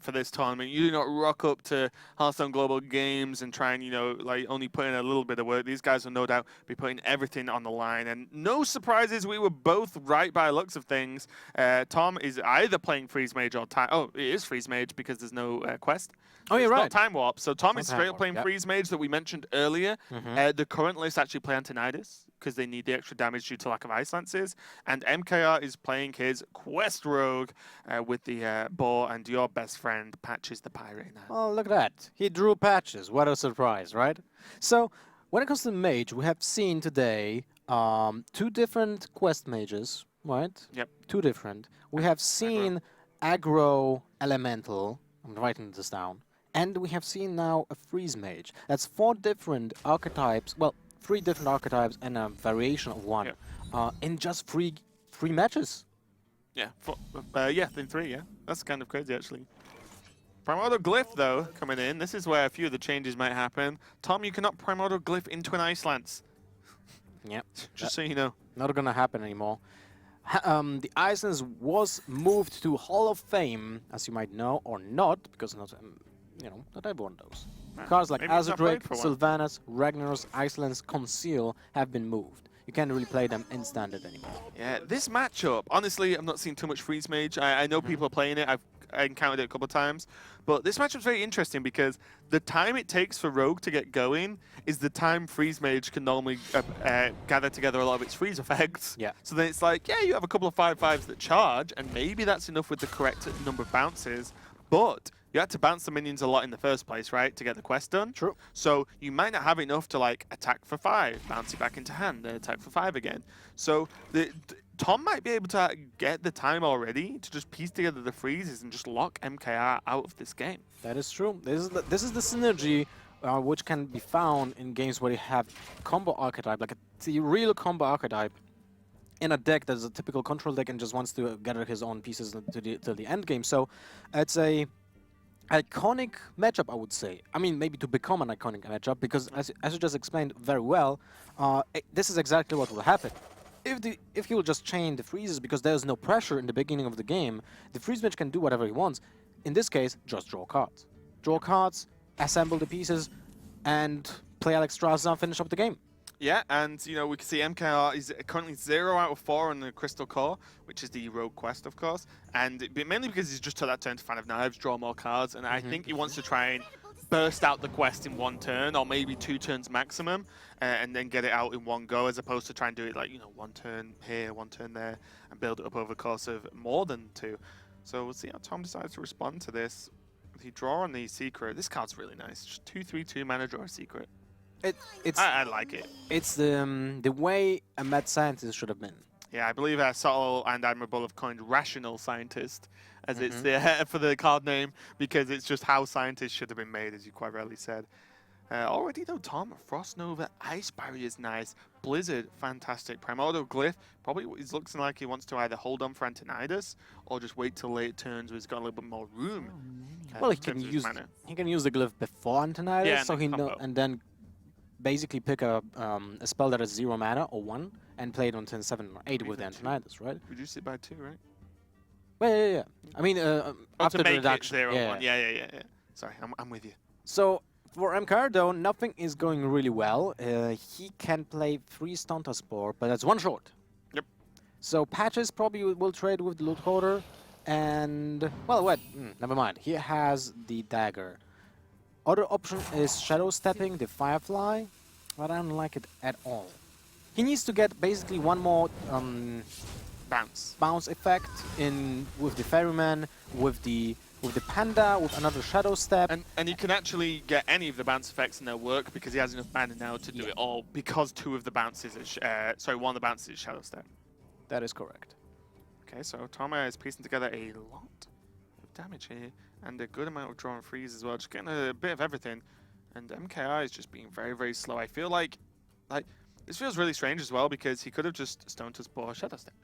for this tournament. You do not rock up to Hearthstone Global Games and try and, like only put in a little bit of work. These guys will no doubt be putting everything on the line. And no surprises, we were both right by looks of things. Tom is either playing Freeze Mage or Time. Oh, it is Freeze Mage because there's no quest. Oh, you're it's right. Not Time Warp. So Tom is Not Time straight up Warp, playing yep. Freeze Mage that we mentioned earlier. The current list actually play Antonidas because they need the extra damage due to lack of Ice Lances. And MKR is playing his Quest Rogue with the boar, and your best friend Patches the Pirate now. Oh, look at that. He drew Patches. What a surprise, right? So, when it comes to Mage, we have seen today 2 different Quest Mages, right? Yep. 2 different. We have seen Aggro Elemental. I'm writing this down. And we have seen now a Freeze Mage. That's 4 different archetypes. Well, 3 different archetypes and a variation of one in just 3 matches. Yeah, in 3, yeah. That's kind of crazy, actually. Primordial Glyph, though, coming in. This is where a few of the changes might happen. Tom, you cannot Primordial Glyph into an Ice Lance. Yep. Just so you know. Not gonna happen anymore. The Ice Lance was moved to Hall of Fame, as you might know, or not, because not everyone knows. Cards like Azure Sylvanas, Ragnaros, Ice Lance, Conceal have been moved. You can't really play them in Standard anymore. Yeah, this matchup, honestly, I'm not seeing too much Freeze Mage. I know people are playing it. I've encountered it a couple of times. But this matchup's very interesting because the time it takes for Rogue to get going is the time Freeze Mage can normally gather together a lot of its freeze effects. Yeah. So then it's like, yeah, you have a couple of 5/5s that charge, and maybe that's enough with the correct number of bounces. But you had to bounce the minions a lot in the first place, right, to get the quest done? True. So you might not have enough to, like, attack for 5, bounce it back into hand, then attack for 5 again. So Tom might be able to get the time already to just piece together the freezes and just lock MKR out of this game. That is true. This is the synergy which can be found in games where you have combo archetype, like a real combo archetype, in a deck that is a typical control deck and just wants to gather his own pieces to the end game. So it's a iconic matchup, I would say. I mean, maybe to become an iconic matchup, because as you just explained very well, this is exactly what will happen. If he will just chain the freezes because there's no pressure in the beginning of the game, the freeze mage can do whatever he wants. In this case, just draw cards. Draw cards, assemble the pieces, and play Alex Strauss, finish up the game. Yeah, and we can see MKR is currently 0 out of 4 on the Crystal Core, which is the Rogue quest, of course, and mainly because he's just took that turn to Fan of Knives, draw more cards, and I think he wants to try and burst out the quest in 1 turn, or maybe 2 turns maximum, and then get it out in 1 go, as opposed to try and do it like 1 turn here, 1 turn there, and build it up over the course of more than 2. So we'll see how Tom decides to respond to this. He draw on the Secret. This card's really nice. Just 2/3/2 mana, draw a Secret. I like it. It's the way a mad scientist should have been. Yeah, I believe Subtle and Admirable have coined Rational Scientist as it's for the card name, because it's just how scientists should have been made, as you quite rightly said. Already though, Tom, Frost Nova, Ice Barrier is nice, Blizzard, fantastic, Primordial Glyph, probably it looks like he wants to either hold on for Antonidas or just wait till late turns where he's got a little bit more room. Well, he can use the glyph before Antonidas, yeah, so and then basically pick a spell that is 0 mana or 1 and play it on turn 7 or 8 with Antonidas, right? Reduce it by 2, right? Well, yeah. I mean, after to the make reduction. it 0/1. Yeah. Sorry, I'm with you. So for MKR though, nothing is going really well. He can play 3 Stunter Spore, but that's 1 short. Yep. So Patches probably will trade with the Loot Hoarder, and well, wait, never mind. He has the Dagger. Other option is Shadow Stepping the Firefly, but I don't like it at all. He needs to get basically 1 more bounce effect in with the Ferryman, with the Panda, with another Shadow Step. And you can actually get any of the bounce effects and they'll work because he has enough mana now to do it all, because 2 of the bounces is, 1 of the bounces is Shadow Step. That is correct. Okay, so Toma is piecing together a lot of damage here and a good amount of draw and freeze as well, just getting a bit of everything. And MKI is just being very, very slow. I feel like this feels really strange as well, because he could have just Stone to Spore Shadow Step.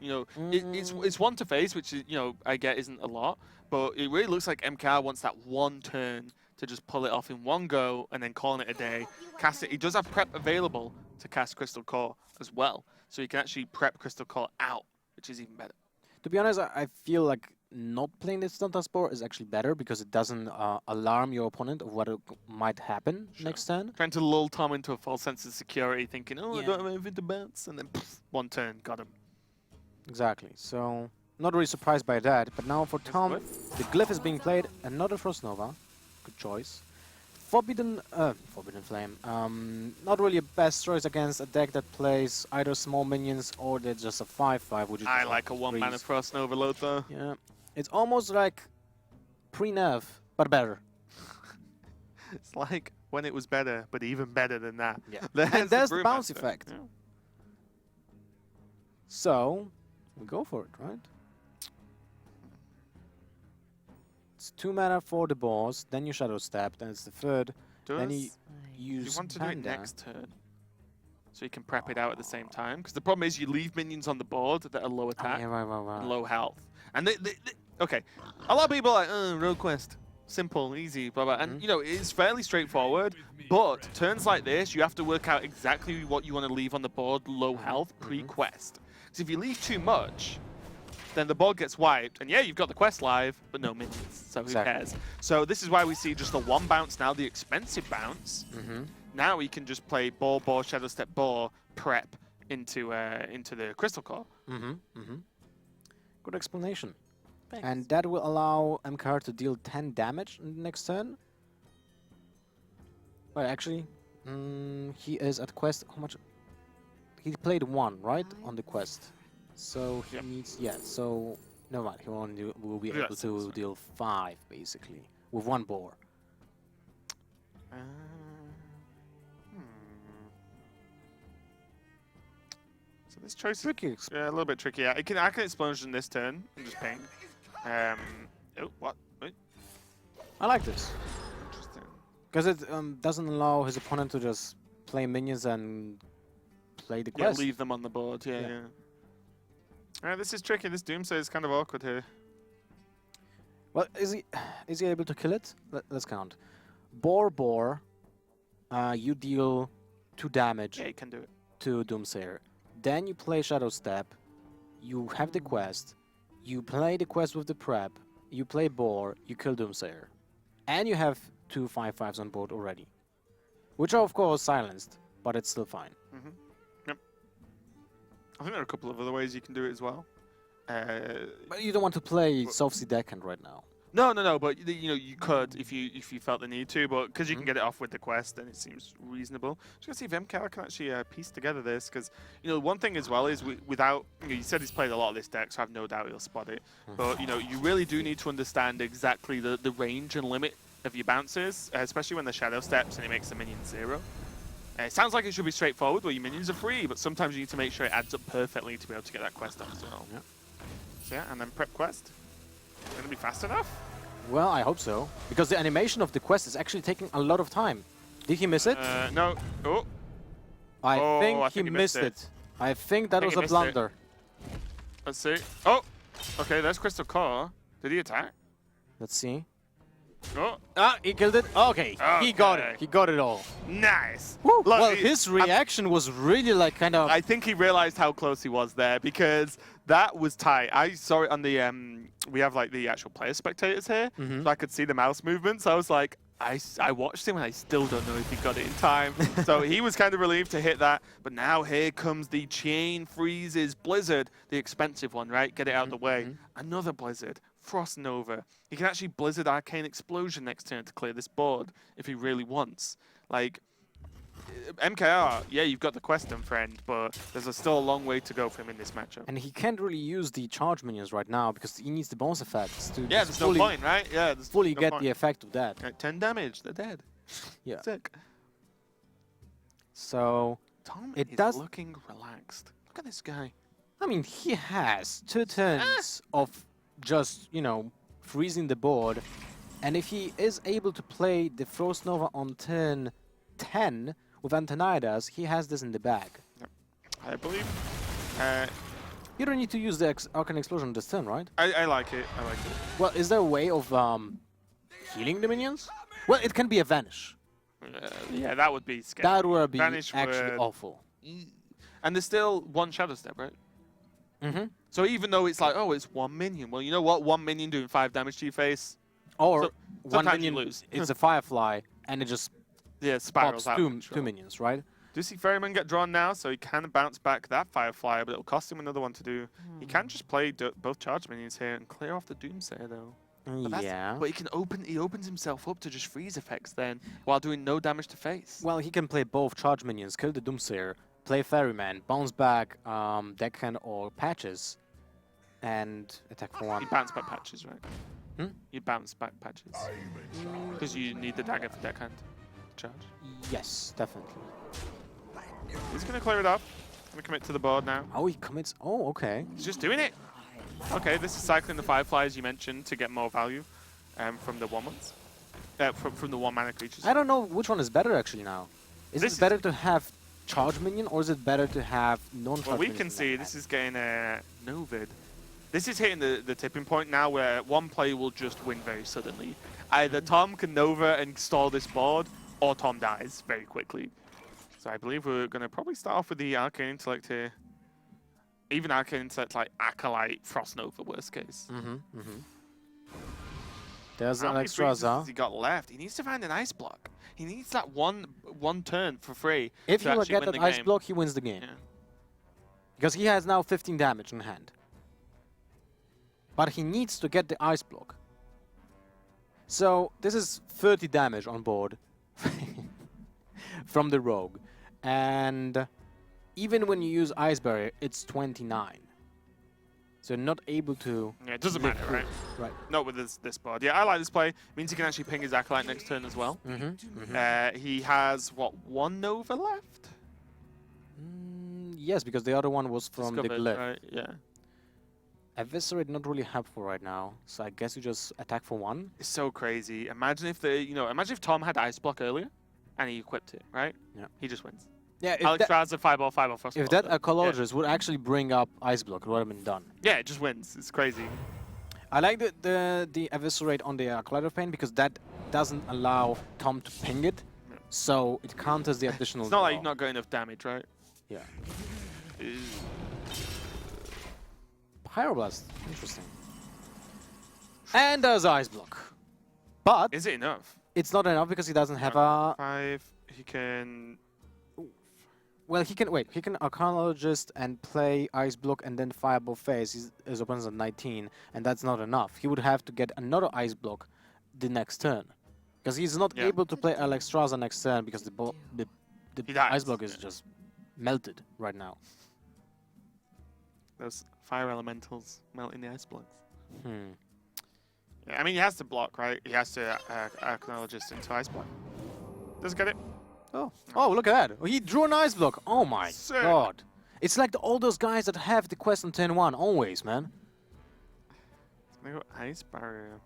It's 1 to face, which is, I get isn't a lot, but it really looks like MKR wants that 1 turn to just pull it off in 1 go and then calling it a day. Cast it. He does have prep available to cast Crystal Core as well, so he can actually prep Crystal Core out, which is even better. To be honest, I feel like not playing the Stunter Spore is actually better because it doesn't alarm your opponent of what might happen next turn. Trying to lull Tom into a false sense of security, thinking, oh, I Yeah. don't have anything to bounce, and then pff, one turn, got him. Exactly. So not really surprised by that. But now for Tom, the Glyph is being played. Another Frost Nova. Good choice. Forbidden Flame. Not really a best choice against a deck that plays either small minions or they're just a 5/5, which is I like a 1-mana Frost Nova load though. Yeah, it's almost like pre-nerf, but better. It's like when it was better, but even better than that. Yeah, There's and there's the bounce Brewmaster. effect. Yeah. So we go for it, right? It's 2 mana for the boss, then you Shadow Step, then it's the third, then you You use want to do it Panda. next turn, so you can prep it out at the same time. Because the problem is you leave minions on the board that are low Oh, attack yeah, right. and low health. And okay, a lot of people are like, road quest, simple, easy, blah blah. And you know it's fairly straightforward. But turns like this, you have to work out exactly what you want to leave on the board, low health pre-quest. Because if you leave too much, then the board gets wiped, and yeah, you've got the quest live, but no minions, so who cares? So this is why we see just the 1 bounce now, the expensive bounce. Now we can just play Boar, Shadow Step, Boar, prep into the Crystal Core. Good explanation. Thanks. And that will allow MKR to deal 10 damage in the next turn. Well, actually, he is at quest. How much? He played 1, right, on the quest. So he needs, so no mind, he will be able to deal 5 basically with 1 boar. So this choice Tricky. is a little bit tricky. I can explosion this turn and just ping. Oh, what? Wait. I like this Interesting. because it doesn't allow his opponent to just play minions and play the Yeah, quest. leave them on the board. Yeah. Alright, this is tricky. This Doomsday is kind of awkward here. Well, is he able to kill it? Let's count. Boar. You deal 2 damage Yeah, he can do it. to Doomsayer. Then you play Shadow Step. You have the quest. You play the quest with the prep. You play Boar. You kill Doomsayer. And you have 2 5/5s on board already. Which are, of course, silenced, but it's still fine. Yep. I think there are a couple of other ways you can do it as well. But you don't want to play Sophsy Deckhand right now. No, but you know you could if you felt the need to, but because you can get it off with the quest, then it seems reasonable. Just gonna see if MKR can actually piece together this, because you know one thing as well is without you said he's played a lot of this deck, so I have no doubt he'll spot it. But you know you really do need to understand exactly the range and limit of your bounces, especially when the Shadow Steps and it makes the minion 0. It sounds like it should be straightforward, where your minions are free, but sometimes you need to make sure it adds up perfectly to be able to get that quest done as well. Yep. So yeah, and then prep quest. Gonna be fast enough? Well, I hope so. Because the animation of the quest is actually taking a lot of time. Did he miss it? No. Oh. I think I he missed it. I think that was a blunder. Let's see. Oh! Okay, there's Crystal Core. Did he attack? Let's see. Oh, Ah, he killed it. Okay, he got Okay. it. He got it all. nice! Woo. Look, Well, his reaction was really like kind of... I think he realized how close he was there, because that was tight. I saw it on the, we have like the actual player spectators here, so I could see the mouse movements. I was like, I watched him and I still don't know if he got it in time. So he was kind of relieved to hit that. But now here comes the Chain Freezes Blizzard, the expensive one, right? Get it out of the way. Another Blizzard. Frost Nova. He can actually Blizzard Arcane Explosion next turn to clear this board if he really wants. Like, MKR, yeah, you've got the quest done, friend, but there's still a long way to go for him in this matchup. And he can't really use the charge minions right now because he needs the bonus effects to Yeah, there's no point, right? Yeah, there's fully no get point. the effect of that. 10 damage, they're dead. Yeah. Sick. So, Tom It is does- looking relaxed. Look at this guy. I mean, he has 2 turns of just, you know, freezing the board. And if he is able to play the Frost Nova on turn 10 with Antonidas, he has this in the bag. I believe. You don't need to use the Arcane Explosion this turn, right? I like it. I like it. Well, is there a way of healing the minions? Well, it can be a Vanish. Yeah, that would be scary. That would be Vanish actually would- awful. And there's still 1 Shadow Step, right? So even though it's like, oh, it's 1 minion. Well, you know what? 1 minion doing 5 damage to your face. Or So- one sometimes you minion, lose. it's a Firefly, and it just Yeah, it pops spirals out. of two control. minions, right? Do see Ferryman get drawn now, so he can bounce back that Firefly, but it'll cost him another one to do. He can just play both charge minions here and clear off the Doomsayer, though. But Yeah. But he opens himself up to just freeze effects then, while doing no damage to face. Well, he can play both charge minions, kill the Doomsayer, play Ferryman, bounce back Deckhand or Patches, and attack for You 1. bounce back patches, right? Hmm? You bounce back patches. Because you need the dagger for deckhand to charge. Yes, definitely. He's going to clear it off. Going to commit to the board now. Oh, he commits. Oh, okay. He's just doing it. Okay, this is cycling the Fireflies you mentioned to get more value from the 1/1s. From the 1-mana creatures. I don't know which one is better actually now. Is This it is- better to have charge minion or is it better to have non-charge Well, we minions can in see that this is getting no vid. This is hitting the tipping point now where one player will just win very suddenly. Either Tom can Nova and stall this board, or Tom dies very quickly. So I believe we're going to probably start off with the Arcane Intellect here. Even Arcane Intellect like Acolyte, Frost Nova, worst case. There's How many freezes Alexstrasza. has he got left? He needs to find an ice block. He needs that one turn for free. If to he will actually get win that the ice game. block, he wins the game. Yeah. Because he has now 15 damage in hand. But he needs to get the ice block. So this is 30 damage on board from the rogue. And even when you use Ice Barrier, it's 29. So you're not able to... Yeah, it doesn't live matter, through right? it. Right. Not with this board. Yeah, I like this play. Means he can actually ping his Acolyte next turn as well. He has, what, 1 Nova left? Yes, because the other one was from the Discovered, glyph. right? Yeah. Eviscerate not really helpful right now, so I guess you just attack for 1. It's so crazy. Imagine if imagine if Tom had Ice Block earlier, and he equipped it, right? Yeah. He just wins. Yeah, Alex Raza, Fireball, Frostball. if that yeah. Ecologist would actually bring up Ice Block, it would have been done. Yeah, it just wins. It's crazy. I like the Eviscerate on the Collider Pain because that doesn't allow Tom to ping it, Yeah. so it counters the additional It's not like draw. you've not got enough damage, right? Yeah. Ew. Pyroblast. Interesting. And there's Ice Block. But Is it enough? it's not enough because he doesn't have a... 5. He can. Well, he can... Wait, he can Arcanologist and play Ice Block and then Fireball Phase. His opponent's at 19, and that's not enough. He would have to get another Ice Block the next turn. Because he's not Yeah. able to play Alexstrasza next turn because the He dies. Ice Block is just melted right now. Those fire elementals melting the ice blocks. Hmm. Yeah, I mean, he has to block, right? He has to acknowledge this into ice block. Does get it? Oh, look at that. He drew an Ice Block. Oh my Sick. god. It's like all those guys that have the quest on turn 1, always, man. They got ice barrier.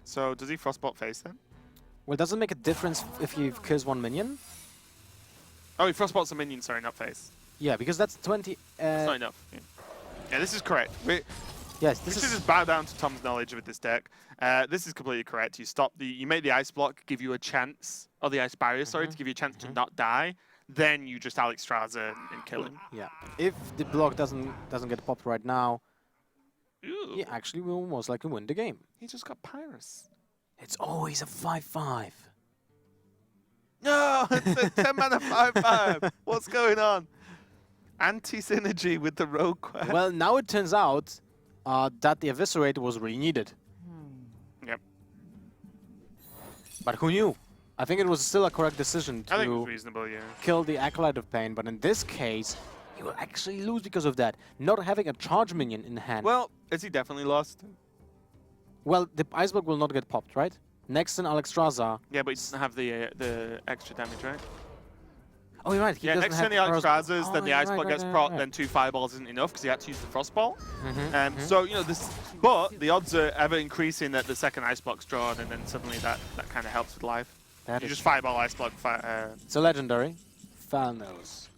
So does he frostbolt face then? Well, does it make a difference if he kills 1 minion? Oh, he frostbolts a minion. Sorry, not face. Yeah, because that's 20... That's not enough. Yeah. Yeah, this is correct. yes, We this should is... just bow down to Tom's knowledge with this deck. This is completely correct. You make the ice block, give you a chance, or the ice barrier, sorry, to give you a chance to not die. Then you just Alexstrasza and kill him. Yeah. If the block doesn't get popped right now, Ooh, he actually will most likely win the game. he just got Pyrus. It's always a 5-5. No, it's a 10 mana 5/5. What's going on? Anti-synergy with the rogue quest. Well, now it turns out that the Eviscerate was really needed. Yep. But who knew? I think it was still a correct decision I think it was to reasonable, yeah. kill the Acolyte of Pain, but in this case, he will actually lose because of that. Not having a charge minion in hand. Well, is he definitely lost? Well, the Ice Block will not get popped, right? Next in Alexstrasza. Yeah, but he doesn't have the extra damage, right? Oh, you're right. He Yeah, doesn't next have turn the Frost- Alexstrazzas, Oh, then the right, ice block right, gets right, proc, right. then 2 fireballs isn't enough because he had to use the frostball. Mhm. So this, but the odds are ever increasing that the second ice block's drawn, and then suddenly that kind of helps with life. That You is just fireball ice block. It's a legendary. Thanos.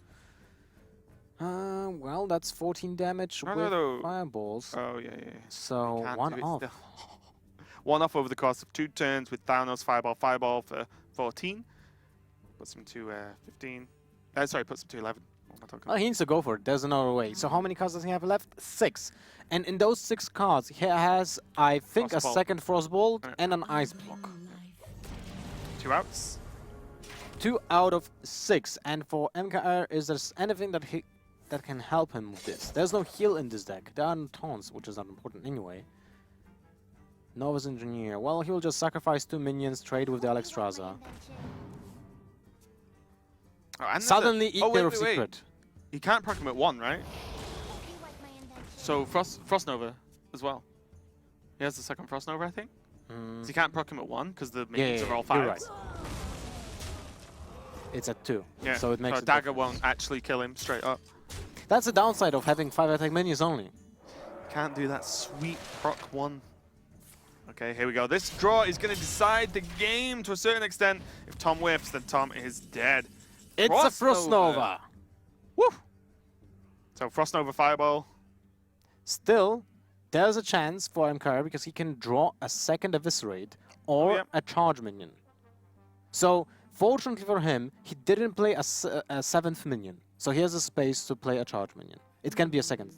Well, that's 14 damage No, with no. fireballs. Oh yeah. So Can't one do it off. still. One off over the course of 2 turns with Thanos fireball for 14. Puts him to 15. Sorry, puts him to 11. What am I talking Oh, he needs to go for it. There's another way. So how many cards does he have left? 6. And in those 6 cards, he has, I think, a Frostbolt. second Frostbolt Yeah. and an Ice Block. 2 outs. 2 out of 6. And for MKR, is there anything that can help him with this? There's no heal in this deck. There are no taunts, which is not important anyway. Novice Engineer. Well, he will just sacrifice 2 minions, trade with the Alexstrasza. Oh, and there's Suddenly, oh, Eater of wait. Secret. He can't proc him at 1, right? So Frost Nova as well. He has the second Frost Nova, I think. So he can't proc him at 1 because the minions are all 5s. you're right. It's at 2. Yeah. So it makes a a dagger difference. won't actually kill him straight up. That's the downside of having 5 attack minions only. Can't do that sweet proc 1. Okay, here we go. This draw is going to decide the game to a certain extent. If Tom whiffs, then Tom is dead. It's a Frost Nova. Woo! So Frost Nova Fireball. Still, there's a chance for MKR because he can draw a second Eviscerate or yeah. a Charge minion. So, fortunately for him, he didn't play a 7th minion. So he has a space to play a Charge minion. It can be a second.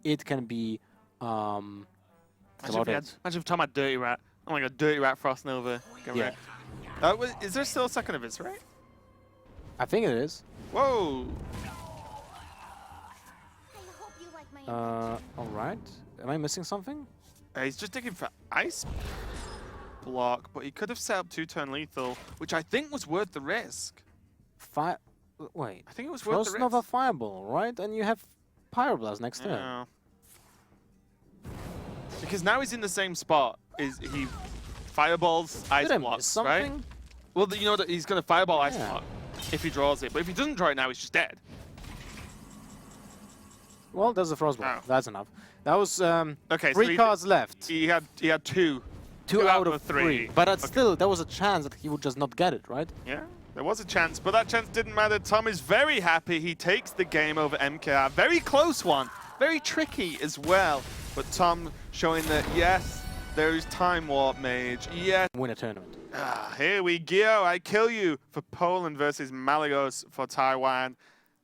It can be... Imagine if Tom had Dirty Rat. Oh my god, Dirty Rat Frost Nova. Get Yeah. wrecked. Is there still a second of his, right? I think it is. Whoa! Alright. Am I missing something? He's just digging for Ice Block, but he could have set up 2-turn lethal, which I think was worth the risk. Wait. I think it was worth Frost the Nova risk. Fireball, right? And you have Pyroblast next turn. Yeah. Because now he's in the same spot. He fireballs Ice Did I Blocks, miss something? right? Well, you know that he's going to fireball Ice Yeah. Block if he draws it, but if he doesn't draw it now, he's just dead. Well, there's a Frostbolt. Oh. That's enough. That was Okay, 3 cards left. He had 2. 2 out of 3. 3. But still, there was a chance that he would just not get it, right? Yeah, there was a chance, but that chance didn't matter. Tom is very happy. He takes the game over MKR. Very close one. Very tricky as well. But Tom showing that, yes, there is Time Warp Mage. Yes. Win a tournament. Here we go. I kill you for Poland versus Malagos for Taiwan.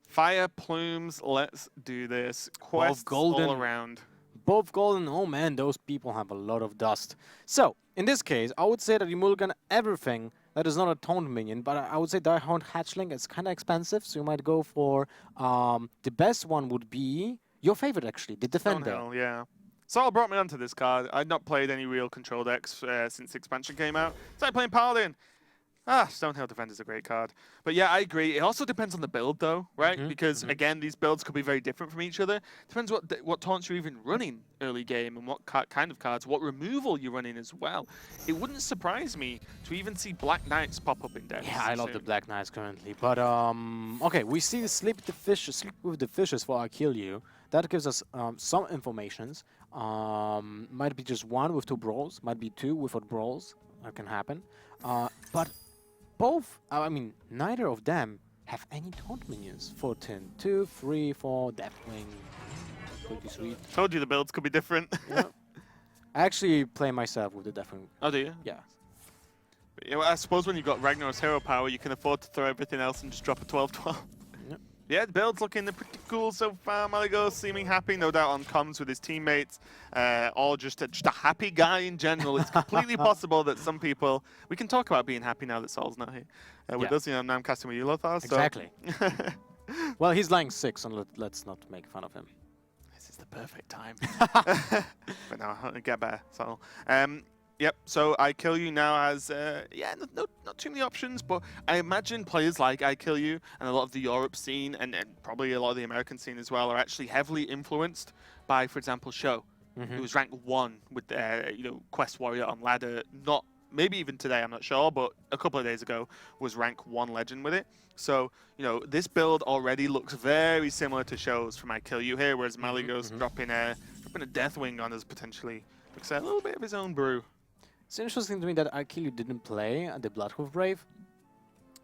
Fire plumes. Let's do this. Quests golden. all around. Both golden. Oh man, those people have a lot of dust. So, in this case, I would say that you mulligan everything that is not a taunt minion, but I would say Diehond Hatchling is kind of expensive, so you might go for the best one would be your favorite actually, the Defender. Stonehill, yeah. Saul brought me onto this card. I'd not played any real control decks since the expansion came out. Started playing Paladin. Stonehill Defender's a great card. But yeah, I agree. It also depends on the build though, right? Because again, these builds could be very different from each other. Depends what taunts you're even running early game and what kind of cards, what removal you're running as well. It wouldn't surprise me to even see Black Knights pop up in decks. Yeah, I love the soon. Black Knights currently. But okay, we see the Sleep with the Fishes for I Kill You. That gives us some informations. Might be just 1 with 2 brawls, might be 2 without brawls. That can happen. But both, I mean, neither of them have any taunt minions for 10. 2, 3, 4, Deathwing. Pretty sweet. Told you the builds could be different. Yeah. I actually play myself with the Deathwing. Oh, do you? Yeah. Yeah, well, I suppose when you've got Ragnar's hero power, you can afford to throw everything else and just drop a 12-12. Yep. Yeah, the build's looking pretty cool so far. Malagos seeming happy, no doubt on comms with his teammates, or just a happy guy in general. It's completely possible that some people... We can talk about being happy now that Saul's not here with us. You know, now I'm casting with you, Lothar. So. Exactly. Well, he's lying 6, and let's not make fun of him. This is the perfect time. But no, I'll get better, Saul. Yep, so I Kill You now has, not too many options, but I imagine players like I Kill You and a lot of the Europe scene and probably a lot of the American scene as well are actually heavily influenced by, for example, Sho, who was ranked 1 with, Quest Warrior on ladder, not, maybe even today, I'm not sure, but a couple of days ago was rank 1 legend with it. So, this build already looks very similar to Sho's from I Kill You here, whereas Malagos dropping a Deathwing on us potentially. Looks a little bit of his own brew. It's interesting to me that I Kill You didn't play the Bloodhoof Brave,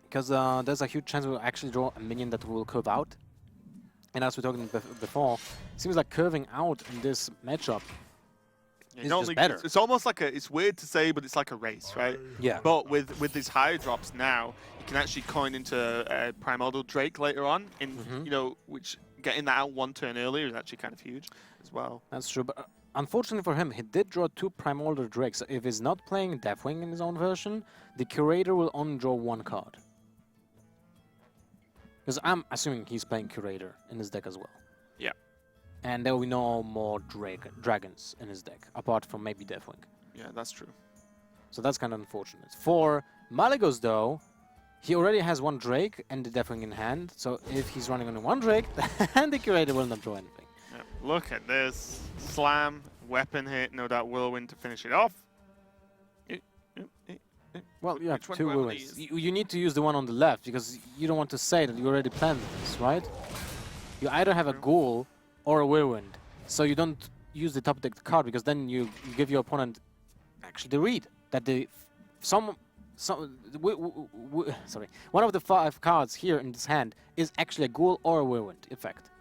because there's a huge chance we'll actually draw a minion that will curve out. And as we were talking before, it seems like curving out in this matchup It's just better. It's almost like it's weird to say, but it's like a race, right? Yeah. But with these higher drops now, you can actually coin into Primordial Drake later on, which getting that out one turn earlier is actually kind of huge as well. That's true, but unfortunately for him, he did draw 2 Primordial Drakes. So if he's not playing Deathwing in his own version, the Curator will only draw 1 card. Because I'm assuming he's playing Curator in his deck as well. Yeah. And there will be no more dragons in his deck, apart from maybe Deathwing. Yeah, that's true. So that's kind of unfortunate. For Malygos, though, he already has 1 Drake and the Deathwing in hand. So if he's running only 1 Drake, then the Curator will not draw anything. Yeah. Look at this. Slam, weapon hit, no doubt Whirlwind to finish it off. Well, you have Which one 2 do I wanna Whirlwinds. use? You need to use the one on the left, because you don't want to say that you already planned this, right? You either have a Ghoul or a Whirlwind. So you don't use the top deck card, because then you give your opponent actually the read that one of the 5 cards here in this hand is actually a Ghoul or a Whirlwind effect.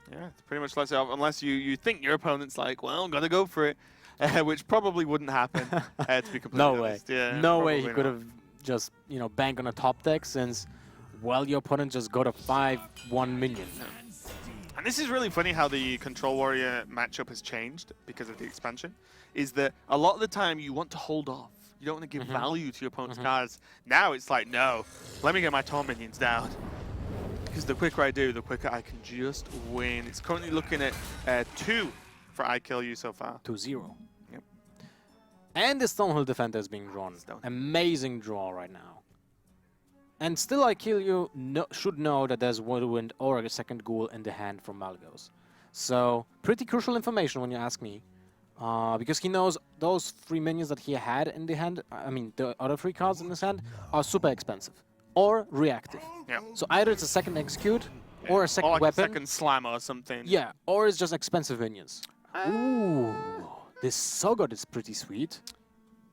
Yeah, it's pretty much less unless you think your opponent's like, well, gotta go for it, which probably wouldn't happen, to be completely No way. honest. Yeah, No way he probably could not. have just, bank on a top deck, since, well, your opponent just got a 5/1 minion. And this is really funny how the Control Warrior matchup has changed because of the expansion, is that a lot of the time you want to hold off. You don't want to give value to your opponent's cards. Now it's like, no, let me get my Taunt minions down. Because the quicker I do, the quicker I can just win. It's currently looking at 2 for I Kill You so far. 2-0. Yep. And the Stonehill Defender is being drawn. Amazing draw right now. And still I Kill You should know that there's Whirlwind or a second Ghoul in the hand from Malygos. So, pretty crucial information when you ask me. Because he knows those 3 minions that he had in the hand, I mean the other 3 cards in his hand, are super expensive. Or reactive. Yeah. So either it's a second Execute, or a second or like weapon. a second Slam or something. Yeah, or it's just expensive minions. Ooh, this Sogod is pretty sweet.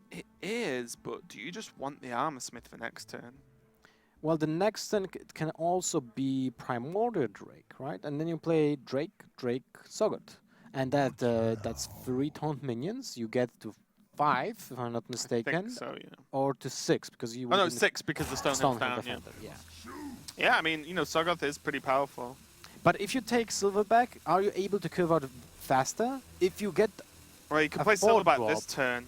It is, but do you just want the Armor Smith for next turn? Well, the next turn it can also be Primordial Drake, right? And then you play Drake, Sogod. And that's 3 taunt minions. You get to 5, if I'm not mistaken. I think so, yeah. Or to 6, because you... Oh no, 6 because the Stonehill's Stonehill down, Defender, yeah. Yeah, I mean, Soggoth is pretty powerful. But if you take Silverback, are you able to curve out faster? If you get Right, you can a play 4 Silverback drop. this turn.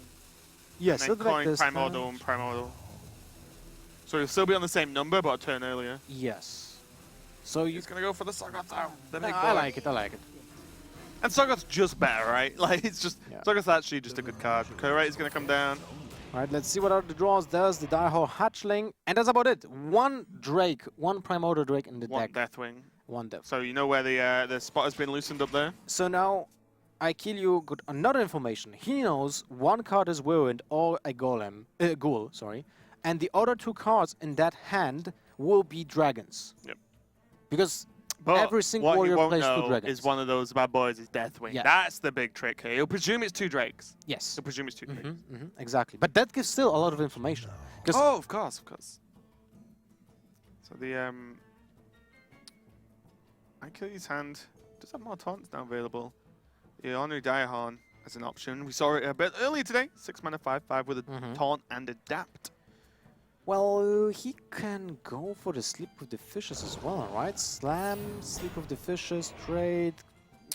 Yes, and then coin Primordial and Primordial. So you'll still be on the same number, but a turn earlier. Yes. So you... He's gonna go for the Soggoth though. The big I boy. like it, I like it. And Soggoth's just better, right? Like, it's just... Yeah. Soggoth's actually just a good card. Curate is gonna come down. Alright, let's see what other draws does. The Diehole Hatchling. And that's about it. 1 Drake, 1 Primordial Drake in the One deck. Deathwing. 1 Death. So you know where the spot has been loosened up there? So now, I Kill You got another information. He knows 1 card is Whirlwind or a Ghoul, sorry. And the other 2 cards in that hand will be dragons. Yep. Because But every single what warrior you won't plays 2 know dragons. is one of those bad boys is Deathwing. Yeah. That's the big trick here. He'll presume it's 2 Drakes. Yes. He'll presume it's 2 Drakes. Exactly. But that gives still a lot of information. Oh, of course, of course. So the I Kill You's hand does have more taunts now available. The Honorary Direhorn as an option. We saw it a bit earlier today. 6 mana, 5/5 with a taunt and adapt. Well, he can go for the Sleep with the Fishes as well, right? Slam, Sleep with the Fishes, trade.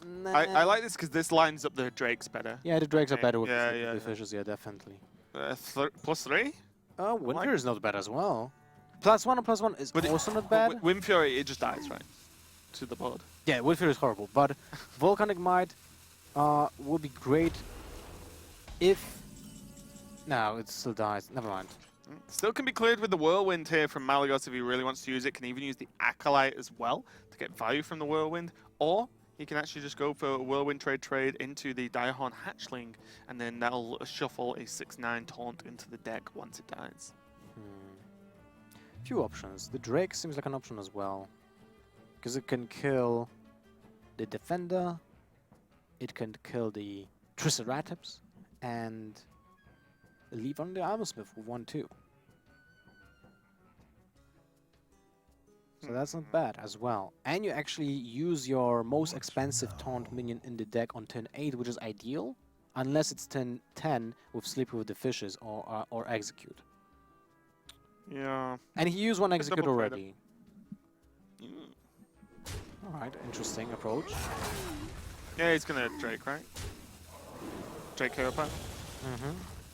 Nah. I like this because this lines up the Drakes better. Yeah, the Drakes are Okay, better with yeah, the Sleep yeah, with the yeah. Fishes, yeah, definitely. +3? Winter is not bad as well. +1 and +1 is But also not bad. Wind Fury, it just dies, right? To the board. Yeah, Wind Fury is horrible, but Volcanic Might would be great if... No, it still dies. Never mind. Still can be cleared with the Whirlwind here from Malygos if he really wants to use it. Can even use the Acolyte as well to get value from the Whirlwind. Or he can actually just go for a Whirlwind trade into the Direhorn Hatchling, and then that'll shuffle a 6/9 taunt into the deck once it dies. Few options. The Drake seems like an option as well. Because it can kill the Defender, it can kill the Triceratops, and leave on the Armorsmith with 1/2. So that's not bad as well. And you actually use your most expensive taunt minion in the deck on turn 8, which is ideal. Unless it's turn 10 with Sleep with the Fishes or Execute. Yeah. And he used one Execute double trade already. Alright, interesting approach. Yeah, he's gonna Drake, right? Drake Hero Power.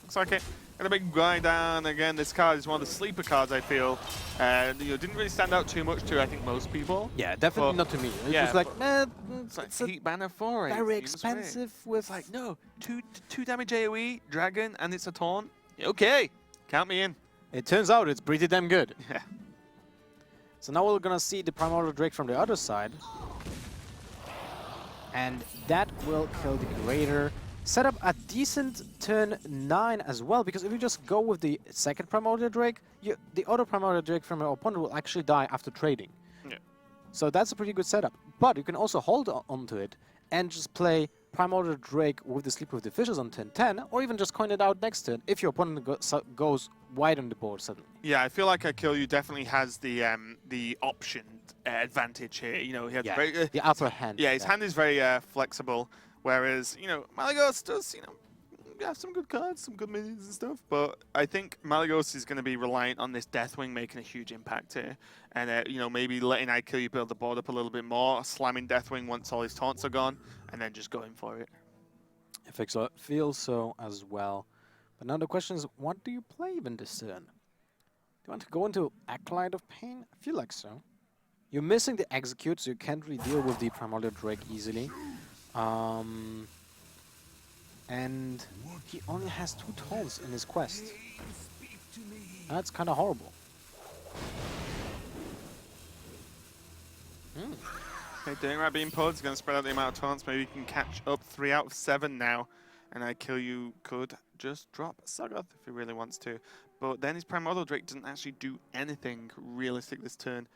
Looks like it. Got a big guy down again. This card is one of the sleeper cards, I feel. Didn't really stand out too much to, I think, most people. Yeah, definitely not to me. It's yeah, just like, it's like it's a Heat Banner 4. very expensive with... It's like, no, two damage AoE, Dragon, and it's a taunt. Okay, count me in. It turns out it's pretty damn good. Yeah. So now we're gonna see the Primordial Drake from the other side. And that will kill the Raider. Set up a decent turn 9 as well, because if you just go with the second Primordial Drake, the other Primordial Drake from your opponent will actually die after trading. Yeah. So that's a pretty good setup. But you can also hold on to it and just play Primordial Drake with the Sleep with the Fishes on turn 10, or even just coin it out next turn if your opponent goes wide on the board suddenly. Yeah, I feel like I Kill You definitely has the option advantage here. You know, he has the upper hand. Yeah, his hand is very flexible. Whereas, Malygos does, have some good cards, some good minions and stuff. But I think Malygos is going to be reliant on this Deathwing making a huge impact here. And, maybe letting I Kill You build the board up a little bit more, slamming Deathwing once all his taunts are gone, and then just going for it. I feel so as well. But now the question is, what do you play even this turn? Do you want to go into Acolyte of Pain? I feel like so. You're missing the Execute, so you can't really deal with the Primordial Drake easily. And he only has 2 taunts in his quest. That's kind of horrible. Okay, doing right being pulled. He's going to spread out the amount of taunts. Maybe he can catch up 3 out of 7 now. And I Kill You could just drop Sagoth if he really wants to. But then his Primordial Drake doesn't actually do anything realistic this turn,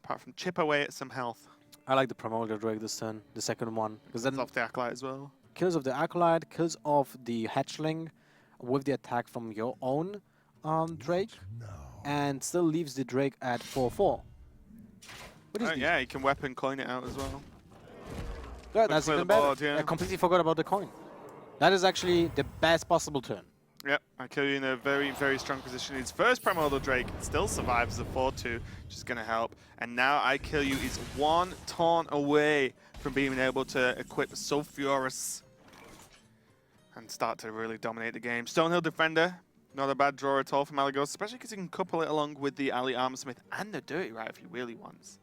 apart from chip away at some health. I like the Primordial Drake this turn, the second one. Because then off the Acolyte as well. Kills off the Acolyte, kills off the Hatchling with the attack from your own Drake. And still leaves the Drake at 4/4. Yeah, he can weapon coin it out as well. Yeah, that's even better. Board, yeah. I completely forgot about the coin. That is actually the best possible turn. Yep, I Kill You in a very, very strong position. His first Primordial Drake still survives the 4-2, which is going to help. And now I Kill You is 1 taunt away from being able to equip Sulfuris and start to really dominate the game. Stonehill Defender, not a bad draw at all for Malygos, especially because he can couple it along with the Ali Armorsmith and the Dirty Rat if he really wants.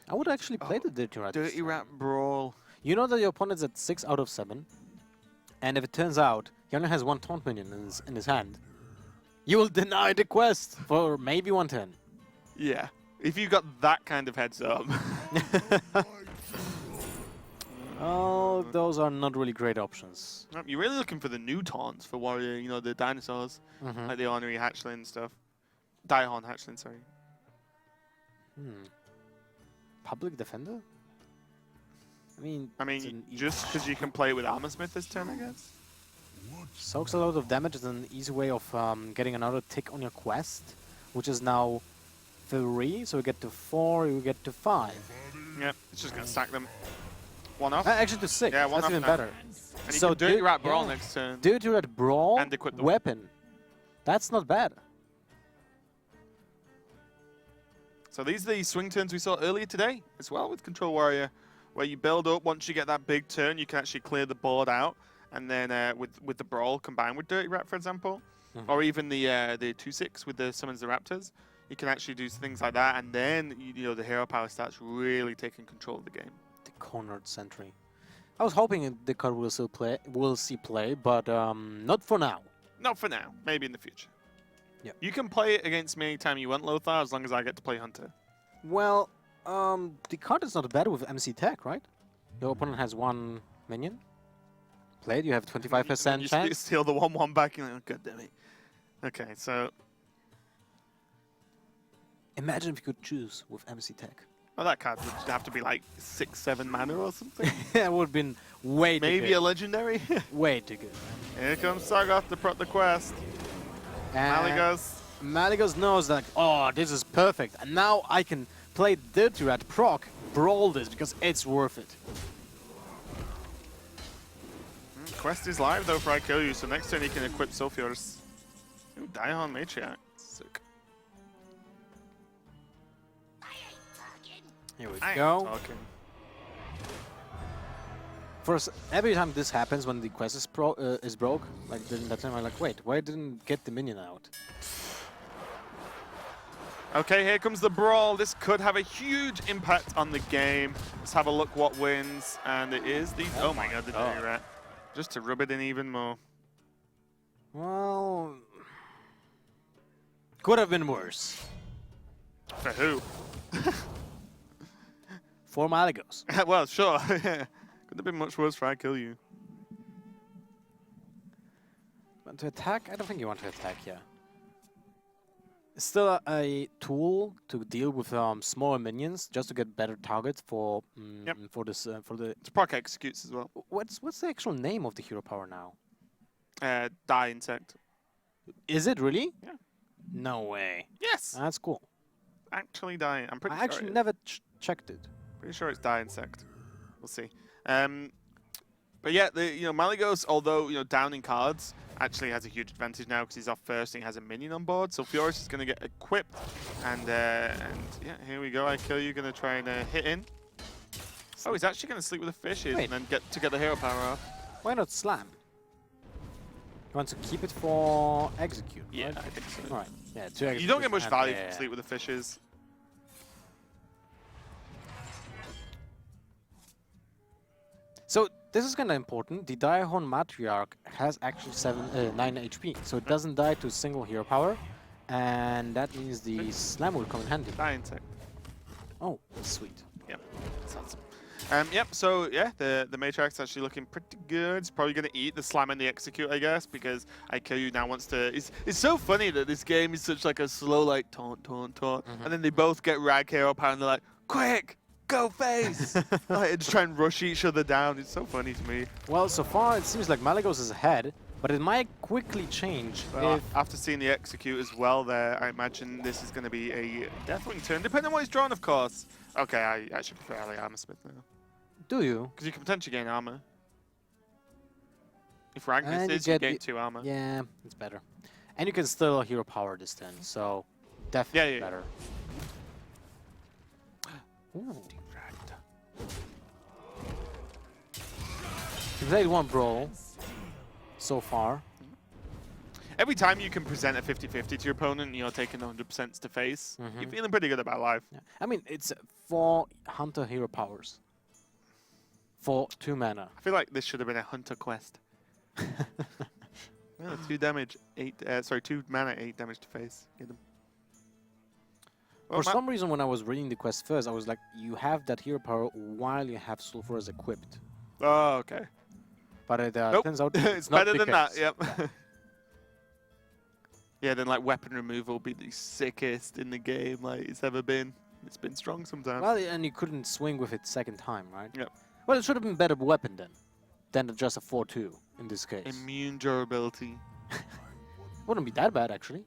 I would actually play the Dirty Rat. Dirty Rat Brawl. You know that your opponent's at 6 out of 7, and if it turns out he only has 1 taunt minion in his hand, you will deny the quest for maybe 1 turn. Yeah, if you got that kind of heads up. Oh, those are not really great options. You're really looking for the new taunts for Warrior, the dinosaurs, like the Ornery Hatchling and stuff. Diehorn Hatchling, sorry. Public Defender? I mean, just because you can play with Armorsmith this turn, I guess. Soaks a lot of damage is an easy way of getting another tick on your quest, which is now 3, so you get to 4, you get to 5. Yep, it's just going to stack them. 1 off. Actually to 6, yeah, that's even better. And so Dirty Rat Brawl next turn. Dirty Rat Brawl, and equip the weapon. That's not bad. So these are the swing turns we saw earlier today as well with Control Warrior, where you build up. Once you get that big turn, you can actually clear the board out, and then with the Brawl combined with Dirty Rat, for example, or even the 2/6 with the Summons the Raptors, you can actually do things like that, and then the hero power starts really taking control of the game. The Cornered Sentry. I was hoping the card will see play, but not for now. Not for now. Maybe in the future. Yeah. You can play it against me anytime you want, Lothar, as long as I get to play Hunter. Well, the card is not bad with MC Tech, right? Your opponent has 1 minion. Played, you have 25% chance. You steal the 1/1 back, and oh, god damn it. Okay, so imagine if you could choose with MC Tech. well, that card would have to be like 6-7 mana or something. It would have been way too Maybe good. a legendary. Way too good. Here comes Sagoth to prot the quest. And Malygos Malygos knows that, oh, this is perfect, and now I can play Dirty Rat proc, brawl this, because it's worth it. Quest is live though for I Kill You, so next turn he can equip Sulfur's. Ooh, Daihon Matriarch. Sick. Here we I ain't go. talking. First, every time this happens when the quest is, broke, like then that time I'm like, wait, why didn't get the minion out? Okay, here comes the brawl. This could have a huge impact on the game. Let's have a look what wins, and it is the oh my god, the Dirty Rat. Just to rub it in even more. Well, could have been worse. For who? For Malygos. Well, sure. Could have been much worse for I Kill You. Want to attack? I don't think you want to attack, yeah. It's still a tool to deal with smaller minions, just to get better targets for for this for the. It's proc executes as well. What's the actual name of the hero power now? Die Insect. Is it really? Yeah. No way. Yes. That's cool. Actually die. I'm pretty I sure. actually never checked it. Pretty sure it's Die Insect. We'll see. But yeah, Malygos, although downing cards, actually has a huge advantage now because he's off first and he has a minion on board. So Furious is going to get equipped, and yeah, here we go. I Kill You, going to try and hit in. Oh, he's actually going to sleep with the fishes and then get the hero power off. Why not slam? You want to keep it for execute? Yeah, right? I think so. Right. Yeah. To execute You don't get much and, value from sleep with the fishes. So this is kind of important. The Daihon Matriarch has actually 9 HP, so it doesn't die to a single hero power, and that means the slam will come in handy. Die Insect. Oh, sweet. Yep, that's awesome. Yep, so yeah, the Matriarch's actually looking pretty good. It's probably going to eat the slam and the execute, I guess, because I Kill You now wants to... It's so funny that this game is such like a slow, like, taunt, and then they both get rag hero power and they're like, quick! Go face! Like, just try and rush each other down. It's so funny to me. Well, so far it seems like Malygos is ahead, but it might quickly change if... After seeing the execute as well there, I imagine this is going to be a Deathwing turn, depending on what he's drawn, of course. Okay, I actually prefer Ali Armor Smith now. Do you? Because you can potentially gain armor. If rank And misses, you gain 2 armor. Yeah, it's better. And you can still hero power this turn, so definitely better. Ooh. You played one brawl so far. Every time you can present a 50-50 to your opponent and you're taking 100% to face, you're feeling pretty good about life. Yeah. I mean, it's 4 Hunter hero powers for 2 mana. I feel like this should have been a Hunter quest. 2 damage, 2 mana, 8 damage to face. Get them. Well, For some reason, when I was reading the quest first, I was like, you have that hero power while you have Sulfur's equipped. Oh, okay. But it Nope. turns out it's not better the than that, case. yep. Yeah, then like weapon removal will be the sickest in the game like it's ever been. It's been strong sometimes. Well, and you couldn't swing with it second time, right? Yep. Well, it should have been better weapon then, than just a 4-2 in this case. Immune durability. Wouldn't be that bad, actually.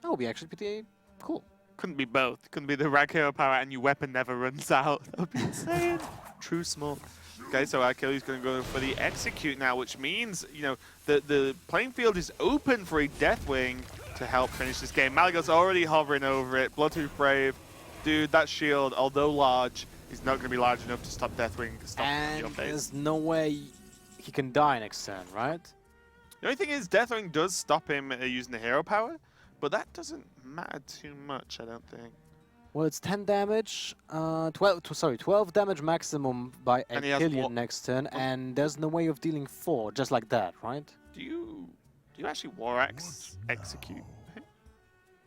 That would be actually pretty cool. Couldn't be both. Couldn't be the rag hero power and your weapon never runs out. That would be insane. True smoke. Okay, so Achilles going to go for the execute now, which means, the playing field is open for a Deathwing to help finish this game. Malygos already hovering over it. Bloodtooth Brave. Dude, that shield, although large, is not going to be large enough to stop Deathwing stopping your And face. there's no way he can die next turn, right? The only thing is, Deathwing does stop him using the hero power, but that doesn't matter too much, I don't think. Well, it's 10 damage, 12 damage maximum by And he has Achilles next turn, and there's no way of dealing 4, just like that, right? Do you actually War Axe execute?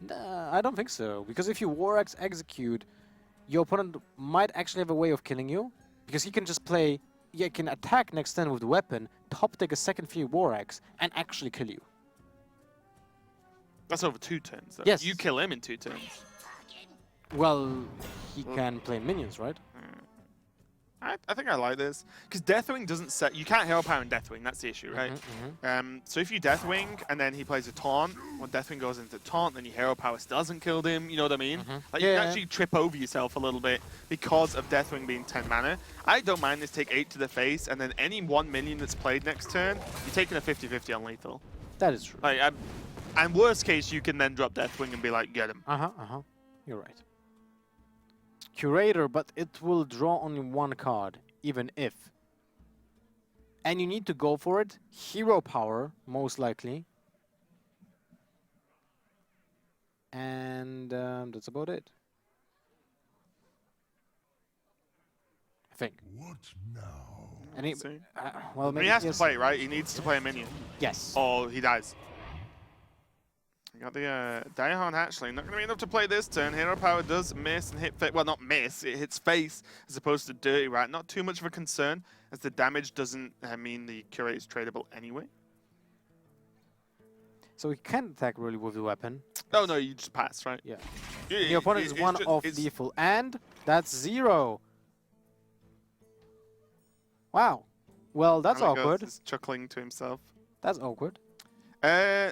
Nah, I don't think so, because if you War Axe execute, your opponent might actually have a way of killing you, because he can just play, he can attack next turn with the weapon, top take a second for your War Axe, and actually kill you. That's over 2 turns, though. Yes. You kill him in 2 turns. Well, he can play minions, right? I think I like this because Deathwing doesn't set. You can't hero power in Deathwing. That's the issue, right? So if you Deathwing and then he plays a taunt, when Deathwing goes into taunt, then your hero power still hasn't killed him. You know what I mean? Like you can actually trip over yourself a little bit because of Deathwing being 10 mana. I don't mind this take 8 to the face, and then any 1 minion that's played next turn, you're taking a 50-50 on lethal. That is true. Like, and worst case, you can then drop Deathwing and be like, get him. You're right. Curator, but it will draw only 1 card, even if. And you need to go for it. Hero power, most likely. And that's about it. I think. What now? And he, See? well, maybe he has to play, right? He needs to play a minion. Yes. Or he dies. You got the Diehorn Hatchling. Not going to be enough to play this turn. Hero power does miss and hit face. Well, not miss. It hits face as opposed to dirty rat. Not too much of a concern as the damage doesn't mean the curate is tradable anyway. So he can't attack really with the weapon. Oh, no, you just pass, right? Yeah. You, The opponent is 1 off lethal. And that's 0. Wow. Well, that's awkward. He's chuckling to himself. That's awkward.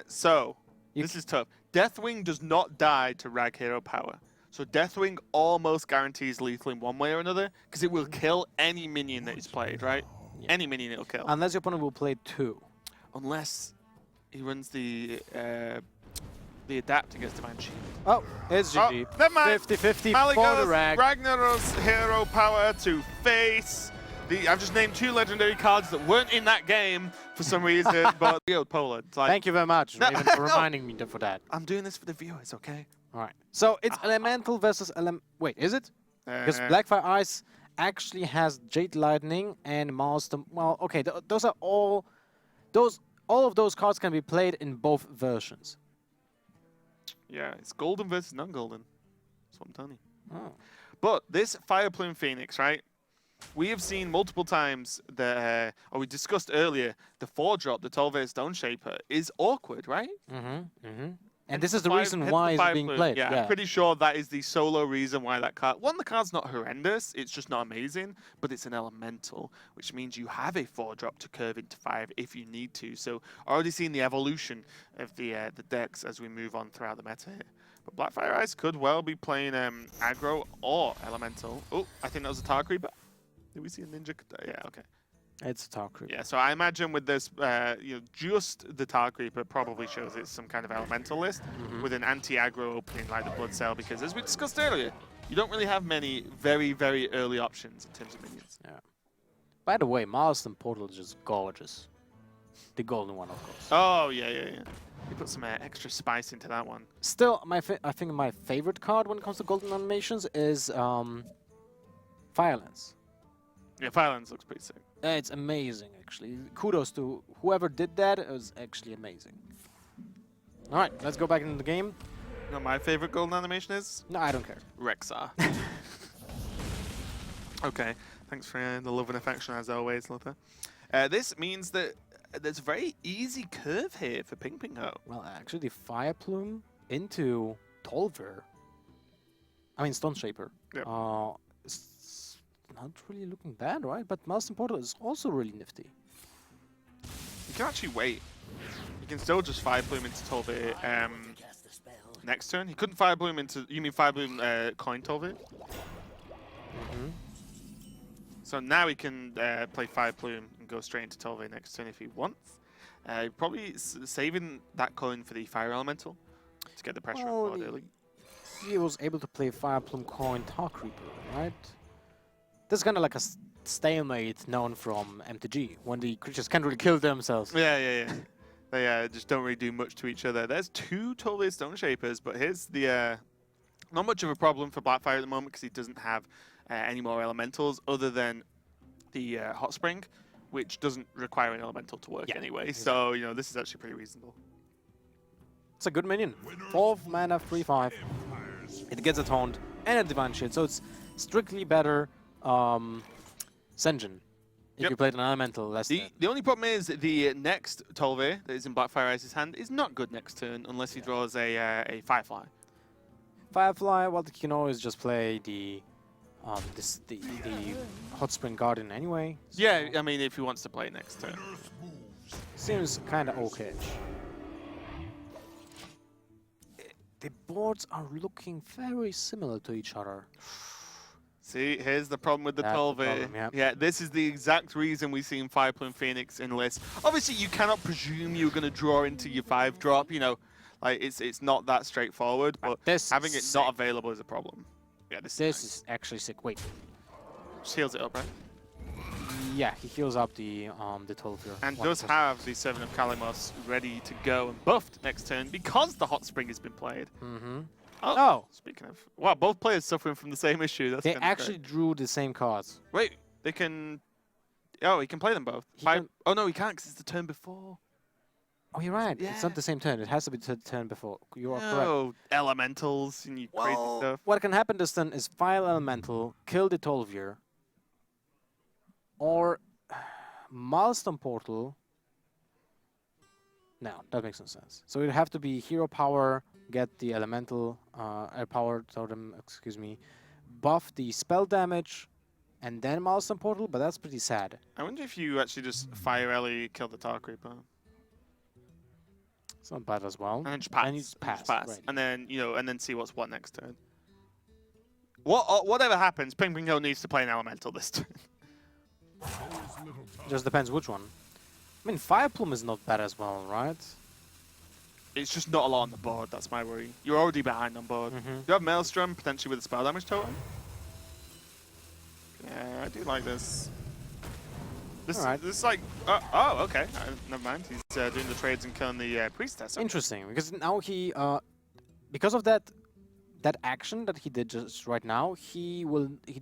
So, this is tough. Deathwing does not die to rag hero power. So Deathwing almost guarantees lethal in one way or another because it will kill any minion that is played, right? Yeah. Any minion it'll kill. Unless your opponent will play 2. Unless he runs the adapt against Divine Shield. Oh, it's GG. Never mind. 50-50 for the rag. Ragnar's hero power to face. I've just named 2 legendary cards that weren't in that game for some reason, but Poland. Like, Thank you very much, Raven, for reminding me for that. I'm doing this for the viewers, okay? All right. So it's Elemental versus Wait, is it? Because Blackfire Ice actually has Jade Lightning and Master. Well, okay, those are all of those cards can be played in both versions. Yeah, it's golden versus non-golden. That's what I'm telling you. Oh. But this Fire Plume Phoenix, right? We have seen multiple times that, or we discussed earlier, the 4-drop, the Tolve Stone Shaper, is awkward, right? And this is the reason why it's being played. Yeah, I'm pretty sure that is the solo reason why that card. One, the card's not horrendous, it's just not amazing, but it's an elemental, which means you have a 4-drop to curve into 5 if you need to. So already seeing the evolution of the decks as we move on throughout the meta here. But Blackfire Ice could well be playing aggro or elemental. Oh, I think that was a Tar Creeper. Did we see a ninja? Yeah, okay. It's a Tar Creeper. Yeah, so I imagine with this, just the Tar Creeper probably shows it's some kind of elemental list with an anti-aggro opening like the Blood Cell, because as we discussed earlier, you don't really have many very, very early options in terms of minions. Yeah. By the way, Marston Portal is just gorgeous. The golden one, of course. Oh, yeah. You put some extra spice into that one. Still, I think my favorite card when it comes to golden animations is Firelance. Yeah, Firelance looks pretty sick. It's amazing, actually. Kudos to whoever did that. It was actually amazing. All right, let's go back into the game. You know what my favorite golden animation is? No, I don't care. Rexar. Okay, thanks for the love and affection as always, Luther. This means that there's a very easy curve here for Ping Ping Ho. Well, actually, Fire Plume into Tolver. I mean, Stone Shaper. Yep. It's not really looking bad, right? But Master Portal is also really nifty. You can actually wait. You can still just Fire Plume into Tolver next turn. He couldn't Fire Plume into... You mean Fire Plume coin Tolver? So now he can play Fire Plume and go straight into Tolve next turn if he wants. Probably saving that coin for the Fire Elemental to get the pressure on board early. He was able to play Fire Plume coin Tar Creeper, right? This is kind of like a stalemate known from MTG, when the creatures can't really kill themselves. Yeah. They just don't really do much to each other. There's 2 Tolve Stone Shapers, but here's the... not much of a problem for Blackfire at the moment because he doesn't have any more elementals other than the Hot Spring, which doesn't require an elemental to work anyway. Exactly. So, you know, this is actually pretty reasonable. It's a good minion. 4th mana, 3/5. It gets a Taunt and a Divine Shield, so it's strictly better Senjin if you played an elemental less than. The only problem is the next Tolve that is in Blackfire Ice's hand is not good next turn unless he draws a Firefly. Firefly, well, you can always just play the the Hot Spring Guardian anyway. So Yeah, I mean, if he wants to play next turn. seems kind of okay. The boards are looking very similar to each other. See, here's the problem with the That's the 12 problem, yeah. Yeah, this is the exact reason we've seen Fire Plume Phoenix in lists. Obviously, you cannot presume you're going to draw into your 5-drop, you know. Like, it's not that straightforward, but This having is it not sick. available is a problem. Yeah, this This nice. is actually sick. Wait. Just heals it up, right? Yeah, he heals up the 12 here. And does have the 7 of Kalimos ready to go and buffed next turn because the Hot Spring has been played. Mm-hmm. Oh, Oh, speaking of... Wow, both players suffering from the same issue. That's they kinda actually great. drew the same cards. Wait, they can... Oh, he can play them both. He can- Oh, no, he can't because it's the turn before. Oh, you're right. It's Yeah. not the same turn. It has to be the turn before. You are correct. No, elementals and you crazy stuff. What can happen this turn is file Elemental, kill the Tolvir, or Milestone Portal. No, that makes no sense. So it'd have to be Hero Power, get the Elemental, Air Power Totem, excuse me, buff the spell damage, and then Milestone Portal, but that's pretty sad. I wonder if you actually just Fire Ellie, kill the Tar Creeper. It's not bad as well. And then just pass. And you pass, right. And then, you know, and then see what's what next turn. Whatever happens, Ping Ping Ho needs to play an elemental this turn. Just depends which one. I mean, Fire Plume is not bad as well, right? It's just not a lot on the board, that's my worry. You're already behind on board. Mhm. You have Maelstrom, potentially with a spell damage totem. Yeah, I do like this. This, Alright. this is like... oh, okay. Never mind. He's doing the trades and killing the Priestess. Interesting, because now he, because of that action that he did just right now, he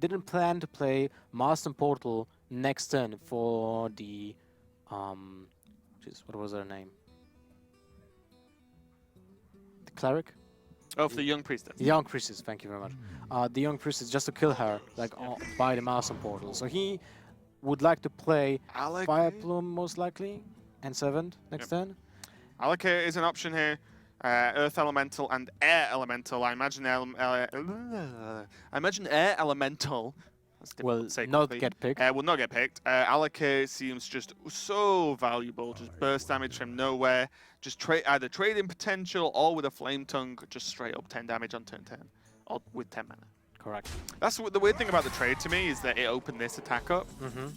didn't plan to play Milestone Portal next turn for the, jeez, what was her name? The cleric? Oh, for the young Priestess. The young priestess. Thank you very much. The young priestess, just to kill her, like by the Milestone Portal. So he would like to play Fire Plume most likely and 7 next turn. Allocate is an option here. Earth Elemental and Air Elemental. I imagine Air Elemental Will say not quickly. get picked. Will not get picked. Allocate seems just so valuable. Just burst damage from nowhere. Just either trading potential or with a Flame Tongue, just straight up 10 damage on turn 10. Or with 10 mana. Correct. That's the weird thing about the trade to me is that it opened this attack up,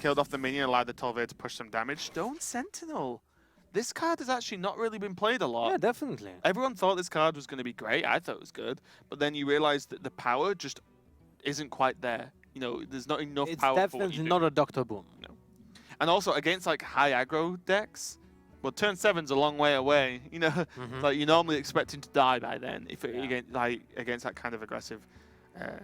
killed off the minion, allowed the Tolvir to push some damage. Stone Sentinel. This card has actually not really been played a lot. Yeah, definitely. Everyone thought this card was going to be great. I thought it was good. But then you realize that the power just isn't quite there. You know, there's not enough It's power for what definitely you do. not a Dr. Boom. And also, against like high aggro decks, well, turn 7's a long way away. You know, like you're normally expecting to die by then if it, against that kind of aggressive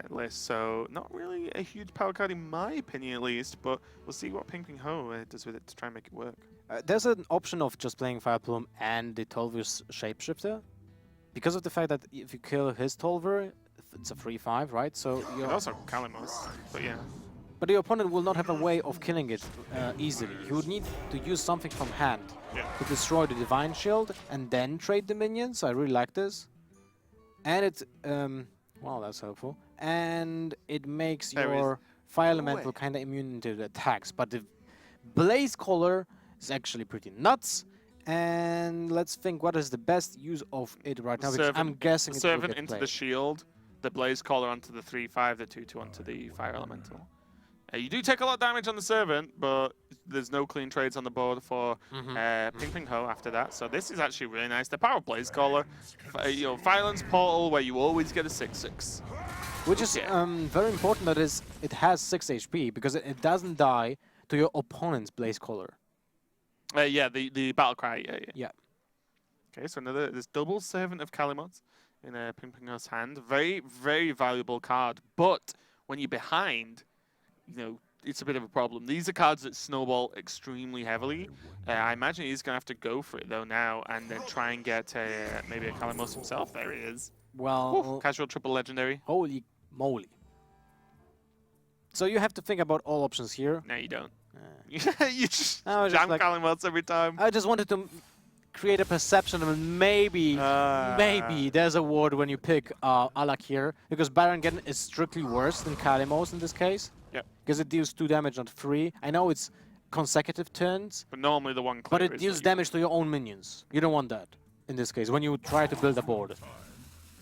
list. So not really a huge power card in my opinion, at least. But we'll see what Ping Ping Ho does with it to try and make it work. There's an option of just playing Fire Plume and the Tolvir's Shapeshifter. Because of the fact that if you kill his Tolvir, it's a 3/5, right? So And also Kalimos, but yeah. But the opponent will not have a way of killing it easily. He would need to use something from hand to destroy the Divine Shield and then trade the minions. I really like this. And it's, well, that's helpful. And it makes your Fire Elemental kind of immune to the attacks. But the Blaze Collar is actually pretty nuts. And let's think what is the best use of it right now. Because I'm guessing it will Servant get into played. the shield, the Blaze Collar onto the 3/5, the 2/2 onto the Fire Elemental. You do take a lot of damage on the Servant, but there's no clean trades on the board for Ping Ping Ho after that. So this is actually really nice. The Power Blaze Collar, you know, Violence Portal, where you always get a 6/6. Which is very important that it has 6 HP, because it doesn't die to your opponent's Blaze Collar. Yeah, the Battle Cry, Yeah. Okay, so this double Servant of Kalimot in Ping Ping Ho's hand. Very, very valuable card. But when you're behind, you know, it's a bit of a problem. These are cards that snowball extremely heavily. I imagine he's going to have to go for it, though, now, and then try and get maybe a Kalimos himself. There he is. Well, Casual triple legendary. holy moly. So you have to think about all options here. No, you don't. Uh, You just I was jam just like- Kalimos every time. I just wanted to create a perception of maybe there's a ward when you pick Alak here, because Baron Geddon is strictly worse than Kalimos in this case. Yep. Because it deals 2 damage, not 3. I know it's consecutive turns, But normally the one but clear it is deals what you damage to your own minions. You don't want that in this case, when you try to build a board.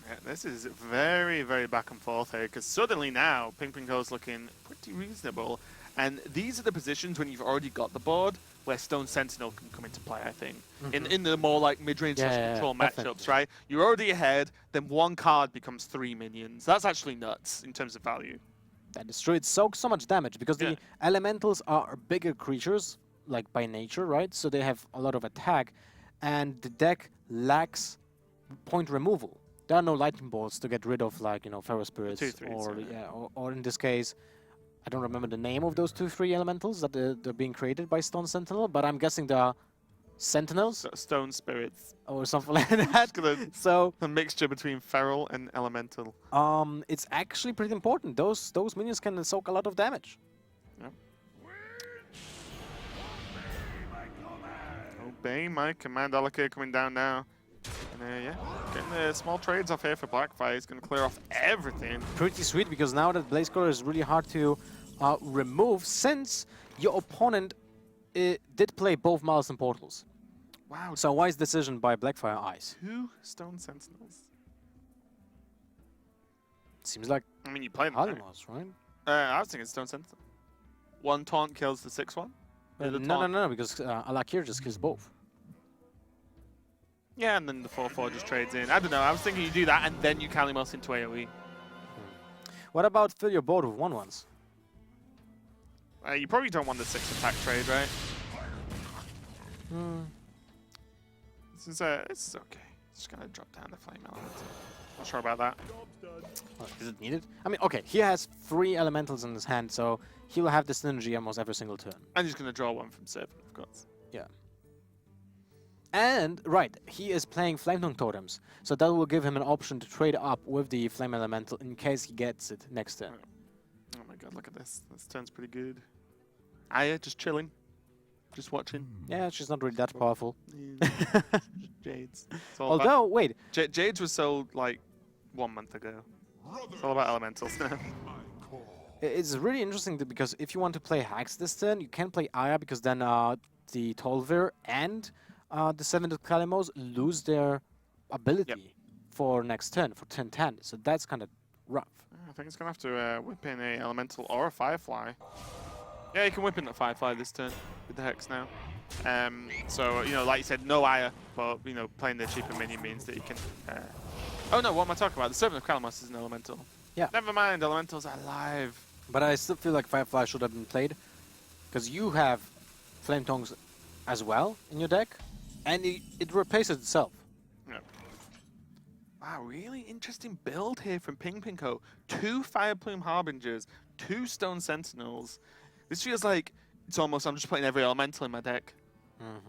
Yeah, this is very, very back and forth here, because suddenly now Ping Ping Ko's looking pretty reasonable. And these are the positions when you've already got the board where Stone Sentinel can come into play, I think. In the more like mid-range control definitely. matchups, right? You're already ahead, then one card becomes 3 minions. That's actually nuts in terms of value. That is true. It soaks so much damage because Yeah. the elementals are bigger creatures, like by nature, right? So they have a lot of attack, and the deck lacks point removal. There are no lightning bolts to get rid of, like, you know, Pharaoh Spirits, 2/3s, or yeah. or in this case, I don't remember the name of those 2/3 elementals that they're being created by Stone Sentinel, but I'm guessing they are Sentinels Stone Spirits. or something like that. So A mixture between feral and elemental. it's actually pretty important. Those minions can soak a lot of damage. Obey my command. Alakir coming down now. And yeah, getting the small trades off here for Blackfire. He's going to clear off everything. Pretty sweet, because now that Blaze Color is really hard to remove, since your opponent did play both Malice and Portals. Wow, So wise decision by Blackfire Eyes. 2 Stone Sentinels. Seems like I mean, you play them. Right? Halimos, right? I was thinking Stone Sentinel. One taunt kills the 6th one. The other taunt- No, because Alakir just kills both. Yeah, and then the 4/4 just trades in. I don't know. I was thinking you do that and then you Kalimos into AoE. What about fill your board with 1/1s? You probably don't want the 6 attack trade, right? This is okay. Just gonna drop down the flame element. Not sure about that. Is it needed? I mean, okay, he has 3 elementals in his hand, so he will have the synergy almost every single turn. And he's gonna draw one from Serpent, of course. Yeah. And, right, he is playing Flame Tongue Totems, so that will give him an option to trade up with the Flame Elemental in case he gets it next turn. Oh my god, look at this. This turn's pretty good. Aya just chilling. Just watching. Yeah, she's not really that powerful. Yeah. Jades. It's all about- Although, wait, Jades was sold like 1 month ago. It's all about elementals now. it's really interesting because if you want to play Hacks this turn, you can play Aya, because then the Tolvir and the 7 Kalimos lose their ability for next turn, for 10-10. So that's kind of rough. I think it's gonna have to whip in a elemental or a firefly. Yeah, you can whip in a firefly this turn with the hex now. So you know, like you said, no Aya, but you know, playing the cheaper minion means that you can. Oh no, what am I talking about? The Servant of Kalimos is an elemental. Yeah. Never mind, elementals are alive. But I still feel like Firefly should have been played, because you have Flame Tongues as well in your deck, and it replaces itself. Yeah. Wow, really interesting build here from Ping Ping Ko. 2 Fire Plume Harbingers, 2 Stone Sentinels. This feels like it's almost I'm just putting every elemental in my deck.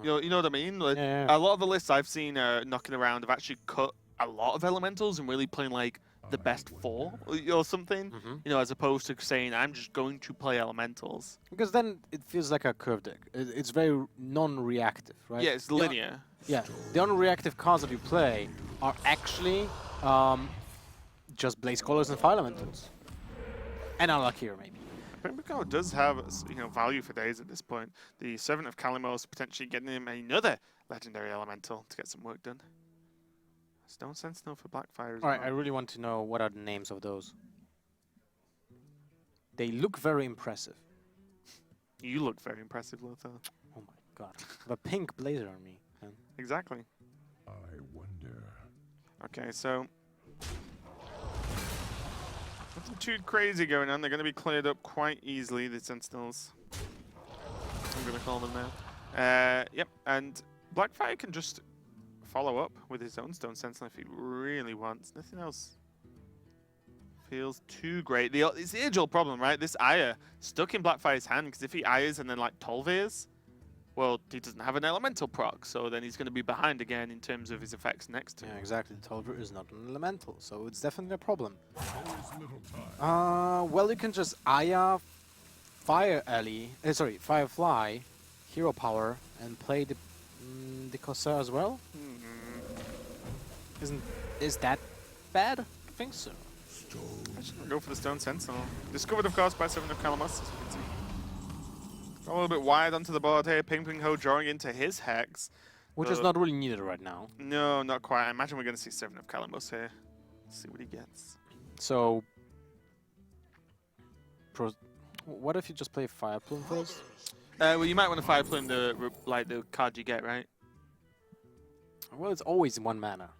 You know what I mean? Like, Yeah. a lot of the lists I've seen knocking around have actually cut a lot of elementals and really playing like the best 4 or something. You know, as opposed to saying I'm just going to play elementals. Because then it feels like a curve deck. It's very non-reactive, right? Yeah, it's linear. Yeah, the unreactive cards that you play are actually just Blaze Callers and Fire Elementals. And Alakir, maybe. Ping Ping Ko does have value for days at this point. The Servant of Kalimos potentially getting him another legendary elemental to get some work done. Stone Sentinel for Blackfire as Alright, well. I really want to know what are the names of those. They look very impressive. You look very impressive, Lothar. Oh my god. I have a pink blazer on me. Man. Exactly. I wonder. Okay, so nothing too crazy going on. They're going to be cleared up quite easily, the Sentinels. I'm going to call them now. Yep, and Blackfire can just follow up with his own Stone Sentinel if he really wants. Nothing else feels too great. It's the age-old problem, right? This Aya stuck in Blackfire's hand, because if he Ayas and then like Tolvirs, well, he doesn't have an elemental proc, so then he's going to be behind again in terms of his effects next turn. Yeah, exactly. The Tolver is not an elemental, so it's definitely a problem. Always little time. Well, you can just Aya, Firefly, Hero Power, and play the The Corsair as well? Mm-hmm. Is that bad? I think so. I should go for the Stone Sentinel. Discovered, of course, by 7 of Calamus, as you can see. A little bit wide onto the board here. Ping Ping Ho drawing into his Hex. Which is not really needed right now. No, not quite. I imagine we're going to see 7 of Calamus here. Let's see what he gets. So... What if you just play Fire Plume first? Well, you might want to Fire Plume the card you get, right? Well, it's always 1 mana.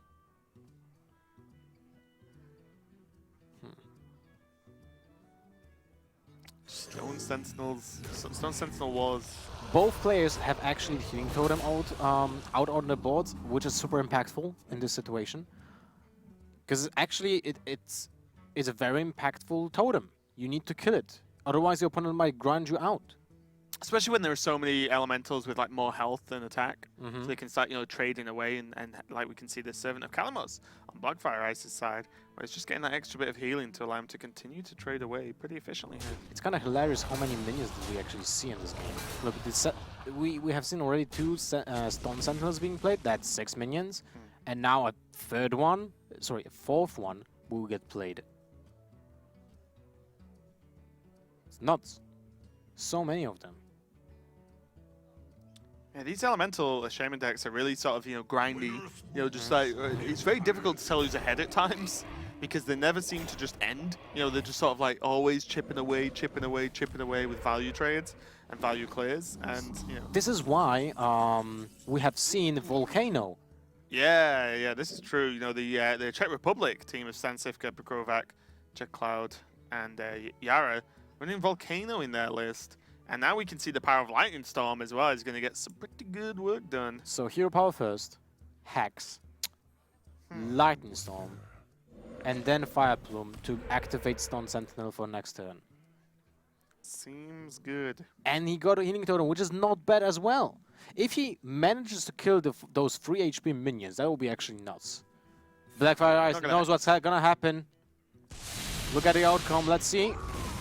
Stone Sentinels. Stone Sentinel Wars. Both players have actually Healing Totem out on the boards, which is super impactful in this situation. Because actually, it's a very impactful totem. You need to kill it. Otherwise, your opponent might grind you out. Especially when there are so many elementals with like more health than attack. Mm-hmm. So they can start, trading away and like we can see the Servant of Calamos on Blackfire Ice's side, where it's just getting that extra bit of healing to allow him to continue to trade away pretty efficiently here. It's kind of hilarious how many minions did we actually see in this game. Look, we have seen already 2 Stone Sentinels being played. That's 6 minions. And now a 4th one will get played. It's nuts. So many of them. Yeah, these elemental shaman decks are really sort of, grindy. Just like, it's very difficult to tell who's ahead at times because they never seem to just end. They're just sort of like always chipping away with value trades and value clears. And, This is why we have seen Volcano. Yeah, this is true. The Czech Republic team of Stansivka, Pekovac, Czech Cloud, and Yara running Volcano in their list. And now we can see the power of Lightning Storm as well. Is going to get some pretty good work done. So Hero Power first, Hex, Lightning Storm, and then Fire Plume to activate Stone Sentinel for next turn. Seems good. And he got a Healing Totem, which is not bad as well. If he manages to kill those 3 HP minions, that will be actually nuts. Blackfire Ice knows what's gonna happen. Look at the outcome, let's see.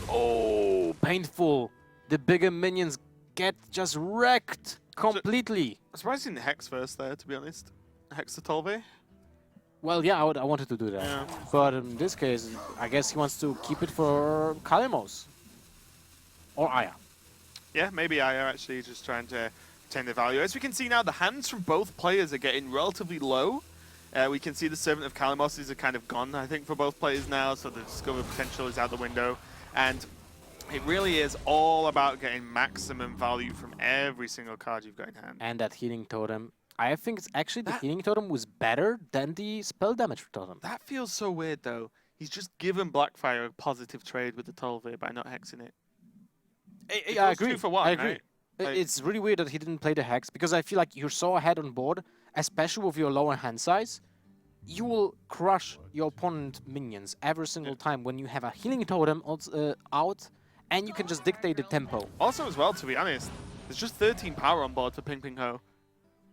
Oh, painful. The bigger minions get just wrecked completely. I'm surprised he didn't Hex first there, to be honest. Hex the Tolve. Well, yeah, I wanted to do that. Yeah. But in this case, I guess he wants to keep it for Kalimos. Or Aya. Yeah, maybe Aya actually just trying to obtain the value. As we can see now, the hands from both players are getting relatively low. We can see the Servant of Kalimos are kind of gone, I think, for both players now, so the Discover potential is out the window. And it really is all about getting maximum value from every single card you've got in hand. And that Healing Totem. I think it's actually the Healing Totem was better than the Spell Damage Totem. That feels so weird, though. He's just given Blackfire a positive trade with the Tolve by not hexing it. I agree. 2 for 1, I agree. right? Like, it's really weird that he didn't play the Hex, because I feel like you're so ahead on board, especially with your lower hand size. You will crush your opponent minions every single time when you have a Healing Totem out, and you can just dictate the tempo. Also, as well, to be honest, there's just 13 power on board for Ping Ping Ho.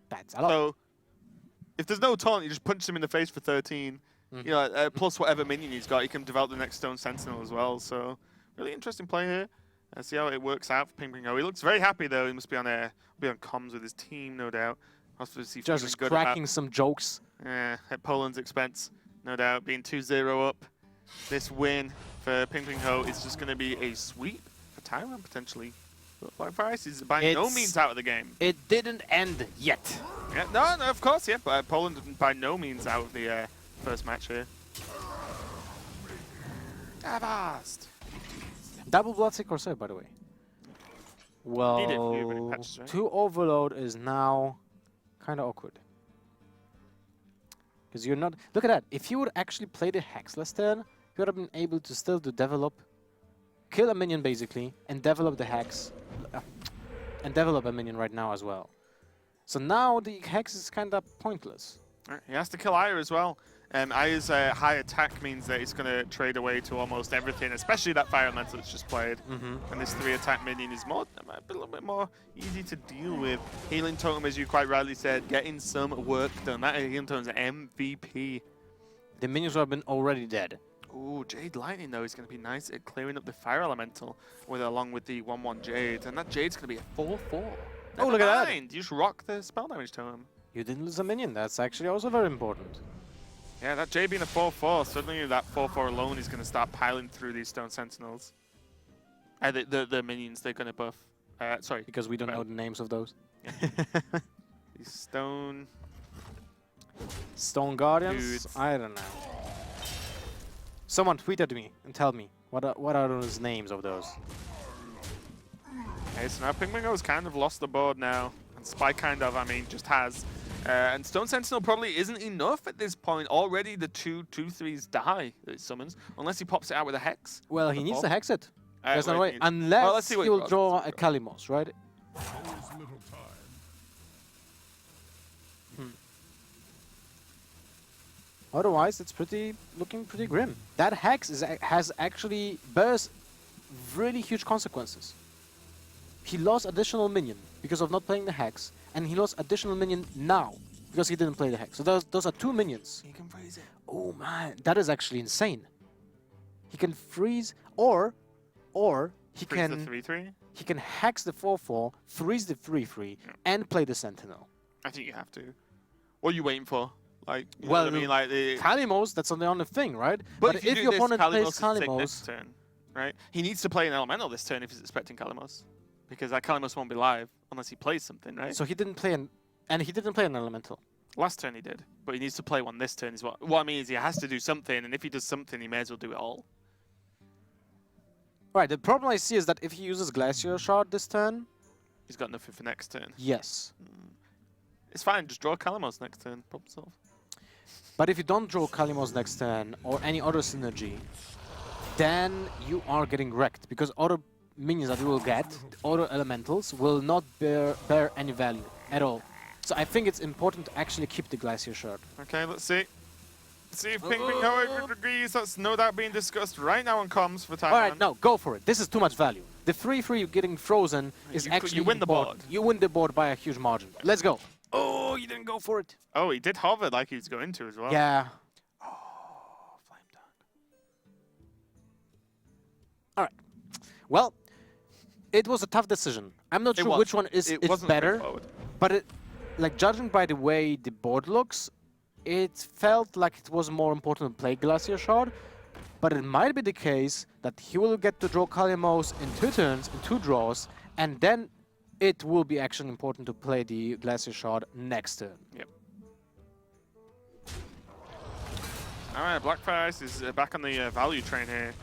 That's a lot. So, if there's no taunt, you just punch him in the face for 13. Plus whatever minion he's got, he can develop the next Stone Sentinel as well. So, really interesting play here. See how it works out for Ping Ping Ho. He looks very happy though. He must be on comms with his team, no doubt. Just cracking some jokes. At Poland's expense, no doubt. Being 2-0 up. This win for Ping Ping Ho is just going to be a sweep for Taiwan potentially. But Blackfire Ice is by no means out of the game. It didn't end yet. Yeah, no, of course, yeah. But Poland by no means out of the first match here. Avast. Double Bloodseek Corsair, by the way. Well, patches, right? 2 Overload is now kind of awkward. Because you're not... Look at that. If you would actually play the Hex last turn, you would have been able to still develop, kill a minion basically, and develop the Hex. And develop a minion right now as well. So now the Hex is kind of pointless. Right, he has to kill Aya as well. Aya's high attack means that he's going to trade away to almost everything, especially that Fire Elemental that's just played. And this 3 attack minion is a little bit more easy to deal with. Healing Totem, as you quite rightly said, getting some work done. That Healing Totem is an MVP. The minions would have been already dead. Ooh, Jade Lightning, though, is going to be nice at clearing up the Fire Elemental along with the 1-1 Jade. And that Jade's going to be a 4-4. Oh, look at that. Mind. You just rock the spell damage to him. You didn't lose a minion. That's actually also very important. Yeah, that J being a 4-4, suddenly that 4-4 alone is going to start piling through these Stone Sentinels. The minions they're going to buff. Sorry. Because we don't know the names of those. These Stone... Stone Guardians? Dudes. I don't know. Someone tweet at me and tell me, what are those names of those? Okay, so now Pingmingo's kind of lost the board now. And Spy kind of, I mean, just has. And Stone Sentinel probably isn't enough at this point. Already the 2/3s die that it summons, unless he pops it out with a Hex. Well, he needs to hex it. There's no wait, way. Unless well, let's see what he will draws. draw a Kalimos, right? There's little time. Otherwise, it's looking pretty grim. That hex has actually bears really huge consequences. He lost additional minion because of not playing the hex, and he lost additional minion now because he didn't play the hex. So those are 2 minions. He can freeze it. Oh man, that is actually insane. He can freeze, or he Freeze can the 3/3. he can hex the 4/4, freeze the 3/3, and play the Sentinel. I think you have to. What are you waiting for? Like, you know Well, what I mean, like the. Kalimos, that's the only thing, right? But if you do your this, opponent plays Kalimos is sick Kalimos, next turn, right? He needs to play an elemental this turn if he's expecting Kalimos, because that Kalimos won't be live unless he plays something, right? so he didn't play he didn't play an elemental. Last turn he did, but he needs to play one this turn. Is what I mean is he has to do something, and if he does something, he may as well do it all. Right, the problem I see is that if he uses Glacier Shard this turn, He's got nothing for next turn. yes. It's fine. Just draw Kalimos next turn. Problem solved. But if you don't draw Kalimos next turn or any other synergy, then you are getting wrecked because other minions that you will get, other elementals, will not bear any value at all. So I think it's important to actually keep the Glacier Shard. Okay, let's see. See if Ping Ping Ho agrees. That's no doubt being discussed right now on comms for Taiwan. Alright, no, go for it. This is too much value. The 3/3 getting frozen is actually you win the important. board. You win the board by a huge margin. Let's go. Oh, you didn't go for it. Oh, he did hover like he was going to as well. Yeah. Oh, Flame Tongue. Alright. Well, it was a tough decision. I'm not sure which one is better. straightforward. But like judging by the way the board looks, it felt like it was more important to play Glacier Shard. But it might be the case that he will get to draw Kalimos in 2 turns, in 2 draws, and then it will be actually important to play the Glacier Shard next turn. Yep. Alright, Blackfire Ice is back on the value train here.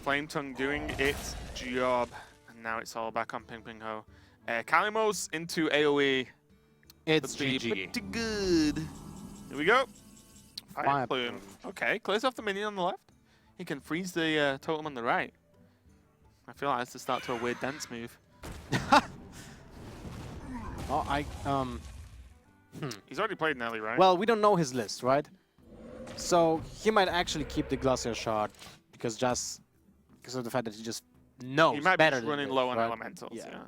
Flame Tongue doing its job. And now it's all back on Ping Ping Ho. Kalimos into AoE. It's Would be GG. pretty good. Here we go. Fire Fire Plume. Plume. Okay, clears off the minion on the left. He can freeze the totem on the right. I feel like that's the start to a weird dance move. Oh, He's already played Nelly, right? Well, we don't know his list, right? So he might actually keep the Glacier Shard because of the fact that he just knows he might be better just than running this, low on right? elementals. Yeah.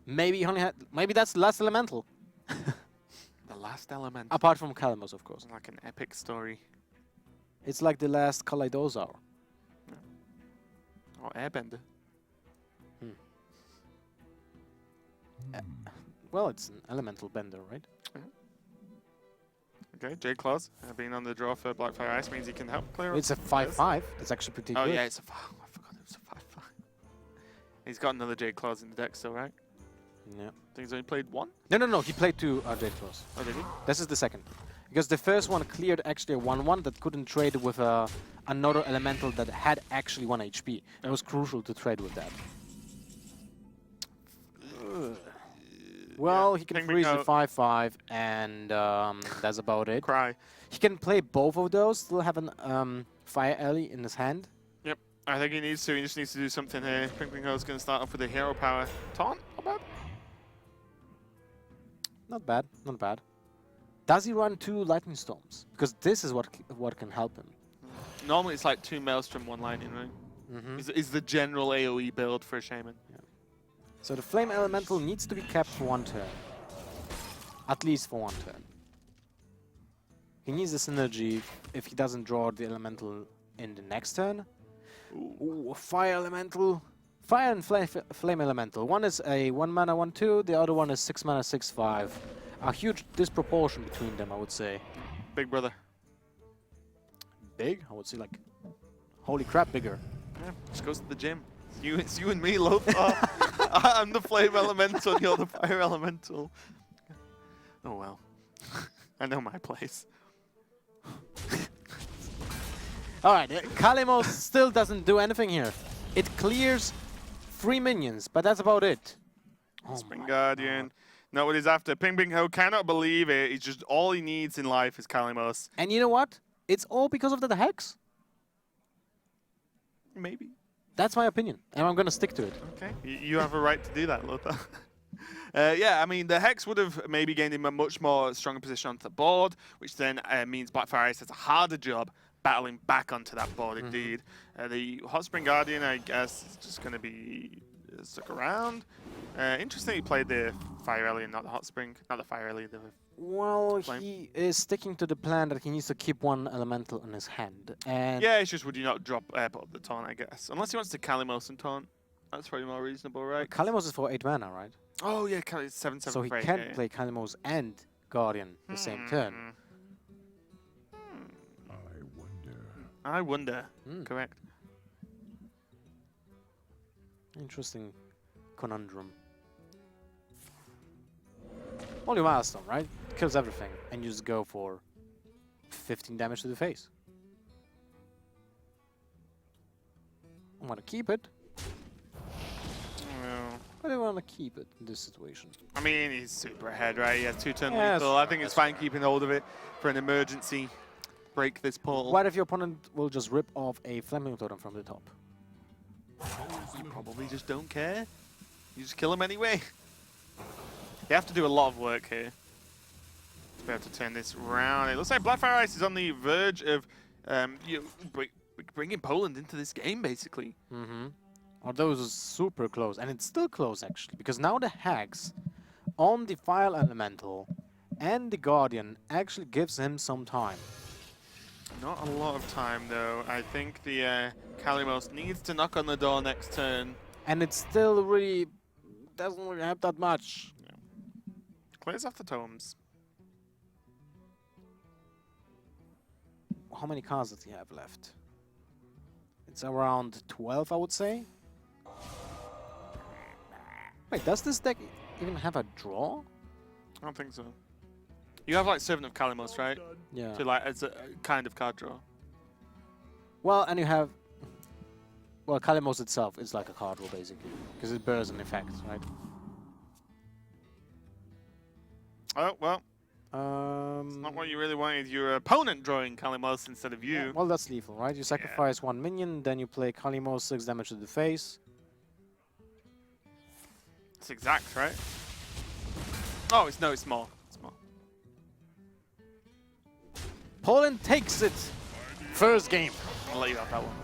Maybe he only had. Maybe that's the last elemental, The last element. apart from Kalimos, of course. Like an epic story. It's like the last Kaleidosaur. Or Airbender. Well, it's an elemental bender, right? Okay, J Claws being on the draw for Blackfire Ice means he can help clear up. It's a 5/5. That's actually pretty Oh good. yeah, it's a 5. I forgot it was a 5/5. He's got another J Claws in the deck still, right? Yeah. I think he's only played 1. No. He played 2 Jade Claws. Oh, did he? This is the second. Because the first one cleared actually a 1/1 that couldn't trade with another elemental that had actually 1 HP. It was crucial to trade with that. Well, he can Ping freeze the Ping 5/5, and that's about it. Cry. He can play both of those, still have an Fire Alley in his hand. Yep. I think he needs to. He just needs to do something here. Ping Ping Ho's going to start off with a hero power taunt. Not bad. Not bad, not bad. Does he run 2 Lightning Storms? Because this is what can help him. Normally it's like 2 Maelstrom, 1 Lightning, right? Is the general AoE build for a Shaman. So the Flame Elemental needs to be kept for 1 turn. At least for 1 turn. He needs the synergy if he doesn't draw the Elemental in the next turn. Ooh, a Fire Elemental Fire and Flame Elemental. One is a 1 mana 1/2, the other one is 6 mana 6/5. A huge disproportion between them, I would say. Big brother. Big? I would say like, holy crap, bigger. Yeah, just goes to the gym. It's you and me, Lothar. I'm the flame elemental, you're the fire elemental. Oh well. I know my place. Alright, Kalimos still doesn't do anything here. It clears 3 minions, but that's about it. Oh Spring my Guardian. God. Not what he's after. Ping Ping Ho cannot believe it. He's just all he needs in life is Kalimos. And you know what? It's all because of the hex. Maybe. That's my opinion, and I'm gonna stick to it. Okay. You have a right to do that, Lothar. Yeah, I mean, the Hex would have maybe gained him a much more stronger position onto the board, which then means Blackfire Ice has a harder job battling back onto that board, indeed. The Hot Spring Guardian, I guess, is just going to be stuck around. Interesting he played the Fire Ellie and not the Hot Spring. Not the Fire Ellie, the Well, Flame. he is sticking to the plan that he needs to keep one elemental in his hand. And yeah, it's just would you not drop put up the taunt, I guess. Unless he wants to Kalimos and taunt. That's probably more reasonable, right? Kalimos is for 8 mana, right? Oh, yeah, Kalimos 7/7 So he for 8, can yeah, play Kalimos and Guardian the same turn. I wonder. I wonder. Hmm. Correct. Interesting conundrum. Only milestone, right? Kills everything, and you just go for 15 damage to the face. I want to keep it, Well, but I want to keep it in this situation. I mean, he's super ahead, right? He has 2-turn Yeah, lethal. that's I think fair, it's that's fine keeping hold of it for an emergency. Break this portal. What if your opponent will just rip off a Flaming Totem from the top? You probably just don't care. You just kill him anyway. You have to do a lot of work here to be able to turn this round. It looks like Blackfire Ice is on the verge of bringing Poland into this game, basically. Mm-hmm. Although it was super close, and it's still close actually, because now the Hex on the Fire Elemental and the Guardian actually gives him some time. Not a lot of time, though. I think the Kalimos needs to knock on the door next turn. And it still really doesn't really have that much. Clears off the tomes. How many cards does he have left? It's around 12, I would say. Wait, does this deck even have a draw? I don't think so. You have like Servant of Kalimos, right? Yeah. So like it's a kind of card draw. Well, and you have... Well, Kalimos itself is like a card draw, basically. Because it bears an effect, right? Oh, well, it's not what you really wanted. Your opponent drawing Kalimos instead of you. Yeah, well, that's lethal, right? You sacrifice 1 minion, then you play Kalimos, 6 damage to the face. It's exact, right? Oh, it's small. It's small. Poland takes it! First game. I'll let you have that one.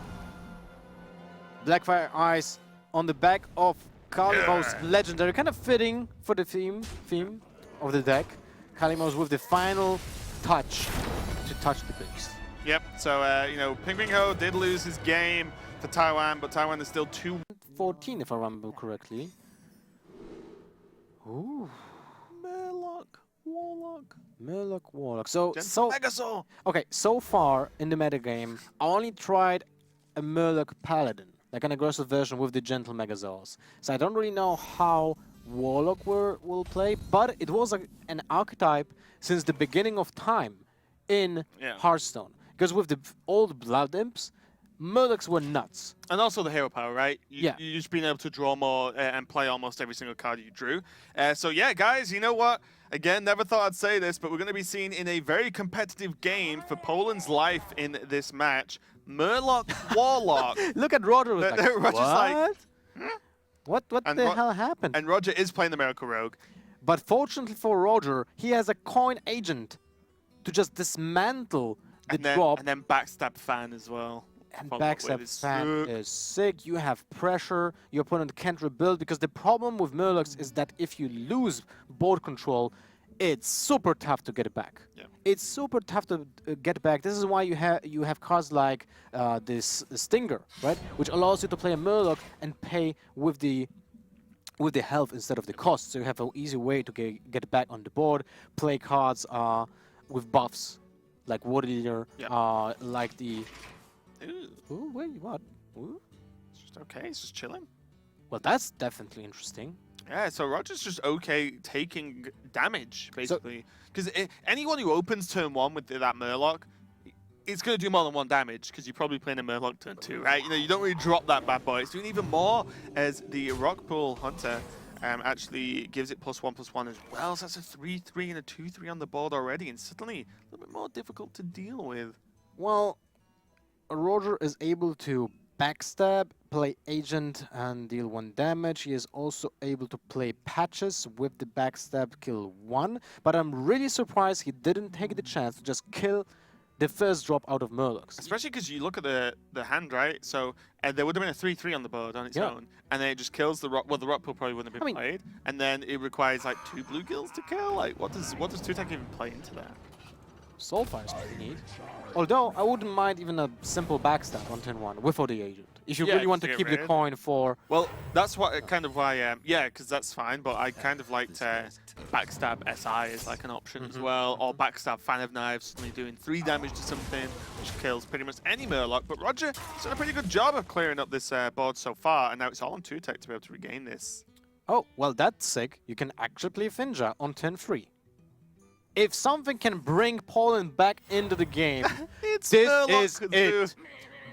Blackfire Ice on the back of Kalimos Legendary. Kind of fitting for the theme of the deck. Kalimos with the final touch to touch the base. Yep, so, you know, Ping Ping Ho did lose his game to Taiwan, but Taiwan is still 14, if I remember correctly. Ooh. Murloc Warlock. So Megasaur! okay, so far in the metagame, I only tried a Murloc Paladin, like an aggressive version with the Gentle Megasaurs. So I don't really know how Warlock will play, but it was an archetype since the beginning of time in Hearthstone. Because with the old Blood Imps, Murlocs were nuts. And also the hero power, right? Yeah. You just being able to draw more and play almost every single card you drew. So yeah, guys, you know what? Again, never thought I'd say this, but we're going to be seeing in a very competitive game for Poland's life in this match, Murloc Warlock. Look at Roger with Roger's what? like, What the hell happened? And Roger is playing the Miracle Rogue. But fortunately for Roger, he has a coin agent to just dismantle the drop. And then backstab Fan as well. And Follow up with backstab his Fan Rook. is sick. You have pressure. Your opponent can't rebuild because the problem with Murlocs is that if you lose board control, it's super tough to get it back. Yeah. It's super tough to get back. This is why you have cards like this Stinger, right, which allows you to play a Murloc and pay with the health instead of the cost. So you have an easy way to get back on the board. Play cards with buffs, like Water Leader, Yeah. like the. Ooh, Ooh, wait, what? Ooh? it's just okay. It's just chilling. Well, that's definitely interesting. Yeah, so Roger's just okay taking damage, basically. Because anyone who opens turn 1 with that Murloc, it's going to do more than 1 damage, because you're probably playing a Murloc turn 2, right? You know, you don't really drop that bad boy. It's doing even more as the Rockpool Hunter actually gives it +1/+1 as well. So that's a 3/3 and a 2/3 on the board already, and suddenly a little bit more difficult to deal with. Well, Roger is able to backstab, play agent, and deal 1 damage. He is also able to play patches with the backstab, kill 1. But I'm really surprised he didn't take the chance to just kill the first drop out of Murlocs. Especially because you look at the hand, right? So there would have been a 3/3 on the board on its Yeah. own, and then it just kills the rock. Well, the rock pool probably wouldn't have been I mean- played, and then it requires like 2 blue gills to kill. Like, what does 2-tech even play into that? Soulfire is pretty neat. Although, I wouldn't mind even a simple backstab on turn 1 without the agent. If you Yeah, really want to to get keep the rid. coin for... Well, that's what kind of why, yeah, because that's fine. But I kind of liked backstab SI as like an option as well, or backstab Fan of Knives, suddenly doing 3 damage to something, which kills pretty much any Murloc. But Roger has done a pretty good job of clearing up this board so far, and now it's all on 2-tech to be able to regain this. Oh, well, that's sick. You can actually play Finja on turn 3. If something can bring Poland back into the game, It's this Murloc is could it. do.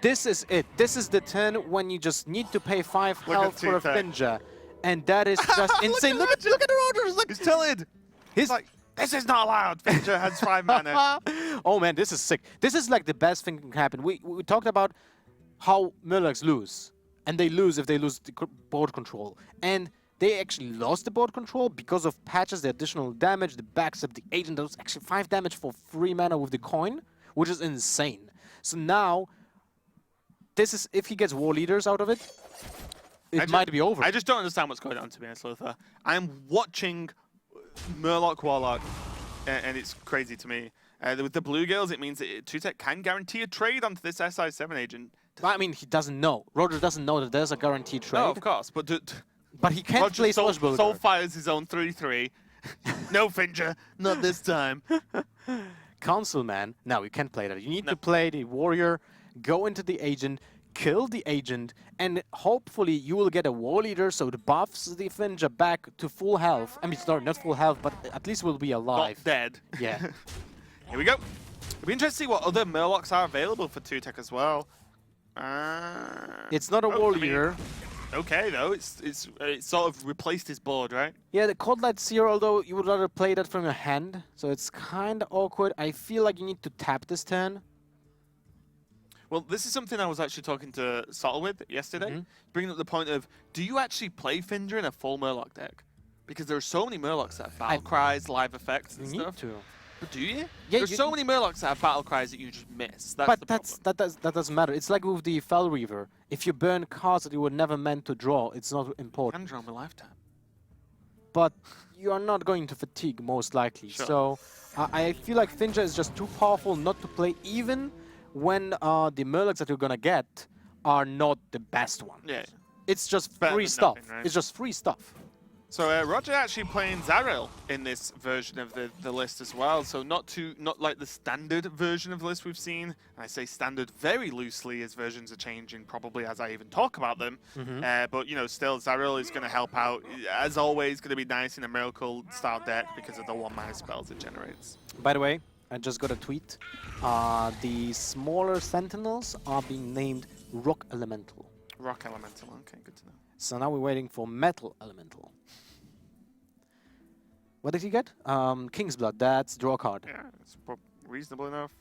This is it. This is the turn when you just need to pay 5 Look at health for a 2-tech. Finja. And that is just insane. Look at Rogers! Look! He's tilted. He's like, this is not allowed. Fincher has 5 mana. Oh man, this is sick. This is like the best thing can happen. We talked about how Murlocs lose. And they lose if they lose the board control. And they actually lost the board control because of patches, the additional damage, the backstab, the agent. That was actually 5 damage for 3 mana with the coin, which is insane. So now, this is if he gets War Leaders out of it, it might be over. I just don't understand what's going on, to be honest, Lothar. I'm watching Murloc Warlock, and it's crazy to me. With the Blue Girls, it means that 2-tech can guarantee a trade onto this SI7 agent. I mean, he doesn't know. Roger doesn't know that there's a guaranteed trade. No, of course, but But he can't play Swashbuckler. Soul fires his own 3/3. No, Fincher, not this time. Councilman. No, you can't play that. You need to play the warrior, go into the agent, kill the agent, and hopefully you will get a war leader so it buffs the Finja back to full health. I mean, sorry, not full health, but at least will be alive. Not dead. Yeah. Here we go. It'll be interesting to see what other Murlocs are available for 2-tech as well. It's not a Oh, war I mean, leader. Okay, though. It's sort of replaced his board, right? Yeah, the Cold Light Seer, although you would rather play that from your hand, so it's kind of awkward. I feel like you need to tap this turn. Well, this is something I was actually talking to Sottle with yesterday, bringing up the point of, do you actually play Finja in a full Murloc deck? Because there are so many Murlocs that have battle cries, live effects, and You stuff. need to. But do you? Yeah, There's so many Murlocs that have battle cries that you just miss. That's But the problem. that doesn't matter. It's like with the Fel Reaver. If you burn cards that you were never meant to draw, it's not important. Can draw my lifetime. But you are not going to fatigue, most likely. Sure. So I feel like Finja is just too powerful not to play, even when the Murlocs that you're gonna get are not the best one. Yeah. It's just Better free than stuff. nothing, right? It's just free stuff. So Roger actually playing Zaril in this version of the list as well. So not like the standard version of the list we've seen. And I say standard very loosely as versions are changing, probably as I even talk about them. But you know, still Zaril is going to help out. As always, going to be nice in a Miracle style deck because of the 1-mana spells it generates. By the way, I just got a tweet. The smaller Sentinels are being named Rock Elemental. Rock Elemental. Okay, good to know. So now we're waiting for Metal Elemental. What did he get? King's Blood. That's draw card. Yeah, it's reasonable enough.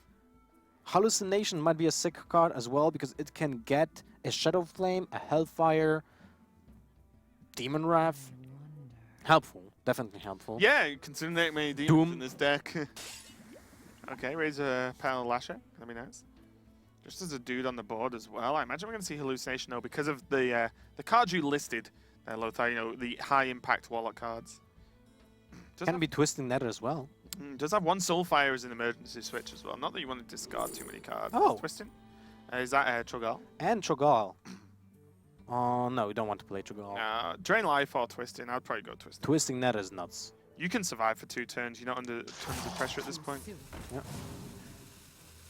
Hallucination might be a sick card as well because it can get a Shadow Flame, a Hellfire, Demon Wrath. Helpful. Definitely helpful. Yeah, considering that many demons Doom. in this deck. Okay, raise a panel Lasher. That'd be nice. Just as a dude on the board as well. I imagine we're going to see Hallucination though because of the cards you listed, Lothar. You know, the high impact Warlock cards. Can be twisting that as well. Does have one Soulfire as an emergency switch as well. Not that you want to discard too many cards. Oh. Twisting. Is that Cho'Gall? And Cho'Gall. Oh, no, we don't want to play Cho'Gall. Drain life or twisting. I'd probably go twisting. Twisting that is nuts. You can survive for 2 turns. You're not under tons of pressure at this point.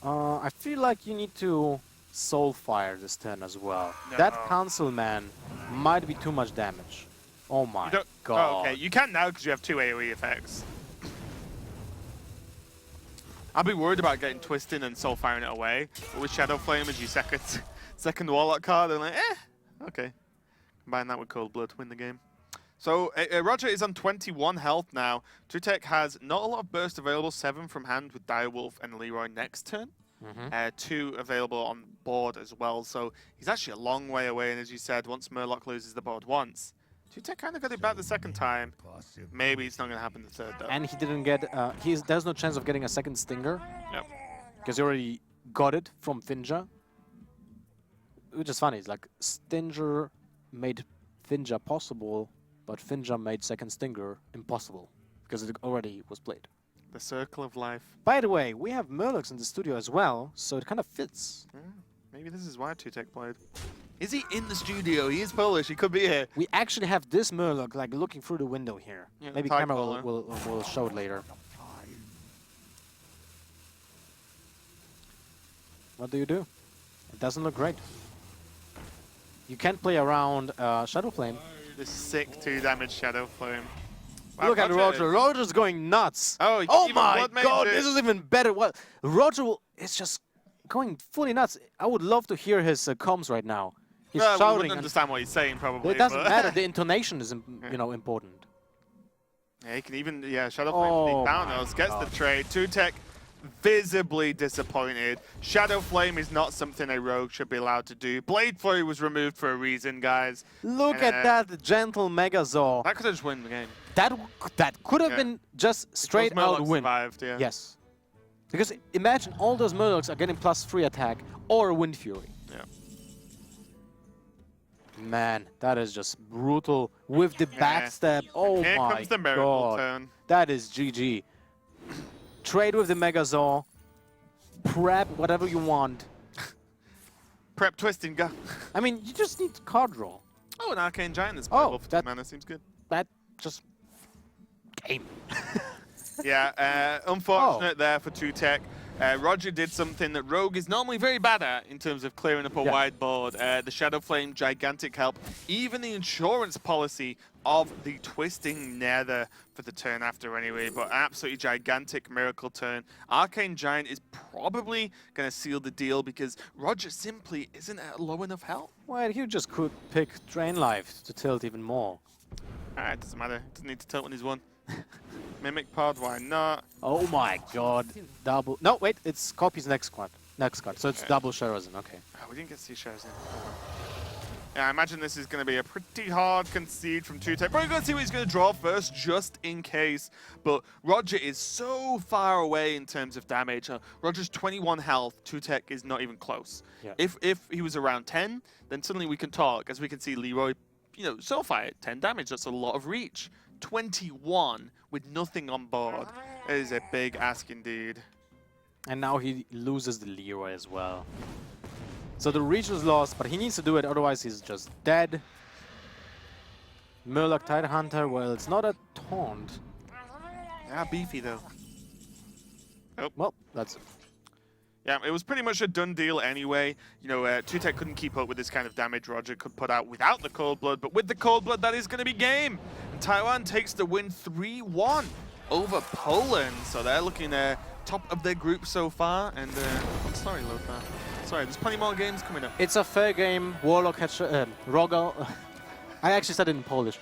I feel like you need to Soulfire this turn as well. No. That Council Man might be too much damage. Oh my god. Oh, okay, you can now because you have 2 AoE effects. I'd be worried about getting twisting and Soulfiring it away. But with Shadow Flame as your second Warlock card, I'm like, okay. Combine that with Cold Blood, win the game. So Roger is on 21 health now. Tutek has not a lot of burst available, 7 from hand with Direwolf and Leroy next turn. 2 available on board as well, so he's actually a long way away. And as you said, once Murloc loses the board once, Tutek kind of got it back the second time. Maybe it's not going to happen the third though. And he didn't get. There's no chance of getting a second Stinger. Yep. Because he already got it from Finja. Which is funny. It's like Stinger made Finja possible, but Finja made second Stinger impossible because it already was played. The circle of life. By the way, we have Murlocs in the studio as well, so it kind of fits. Maybe this is why Tutek played. Is he in the studio? He is Polish. He could be here. We actually have this Murloc like looking through the window here. Yeah, Maybe Thai camera caller. will show it later. What do? It doesn't look great. You can't play around Shadow Flame. This sick 2 damage Shadow Flame. Wow, Look at Roger. Roger's going nuts. Oh, Oh even my Blood Mage god, is- this is even better. What Roger is just going fully nuts. I would love to hear his comms right now. He's We shouting. wouldn't And understand what he's saying probably. it doesn't but matter. The intonation is, important. Yeah, he can even, Shadow Flame Oh down my those, gets God. the trade. Tutek visibly disappointed. Shadow Flame is not something a rogue should be allowed to do. Blade Flurry was removed for a reason, guys. Look at that gentle Megazord. That could have just won the game. That could have Yeah. been just straight Those out Murlocs win. survived, yeah. Yes. Because imagine all those Murlocs are getting +3 attack or Wind Fury. Yeah. Man, that is just brutal with the backstab. Oh Here my comes the miracle god. turn. That is GG. Trade with the Megazord. Prep whatever you want. Prep twisting, go. I mean, you just need card draw. Oh, an Arcane Giant that's Oh, playable for 2 that- mana. Seems good. That just game. Yeah, unfortunate there for Tutek. Roger did something that Rogue is normally very bad at in terms of clearing up a Yeah. wide board. The Shadow Flame, gigantic help. Even the insurance policy of the Twisting Nether for the turn after anyway, but absolutely gigantic miracle turn. Arcane Giant is probably going to seal the deal because Roger simply isn't at low enough health. Well, you just could pick Drain Life to tilt even more. It doesn't matter. Doesn't need to tilt when he's won. Mimic Pod, why not? Oh my god. Double. No, wait, it's Copy's next card. So it's double Sharazan, okay. Oh, we didn't get to see shares in. Yeah, I imagine this is going to be a pretty hard concede from Tutek. Probably going to see what he's going to draw first, just in case. But Roger is so far away in terms of damage. Roger's 21 health. Tutek is not even close. Yeah. If he was around 10, then suddenly we can talk. As we can see, Leroy, Soulfire, 10 damage. That's a lot of reach. 21 with nothing on board. That is a big ask indeed. And now he loses the Leroy as well. So the reach was lost, but he needs to do it, otherwise he's just dead. Murloc Tidehunter, well, it's not a taunt. Yeah, beefy though. Well, that's it. Yeah, it was pretty much a done deal anyway. Tutek couldn't keep up with this kind of damage Roger could put out without the Cold Blood, but with the Cold Blood, that is going to be game. And Taiwan takes the win 3-1 over Poland. So they're looking top of their group so far. And, sorry, Lothar. Sorry, there's plenty more games coming up. It's a fair game. Warlock, Rogal. I actually said it in Polish.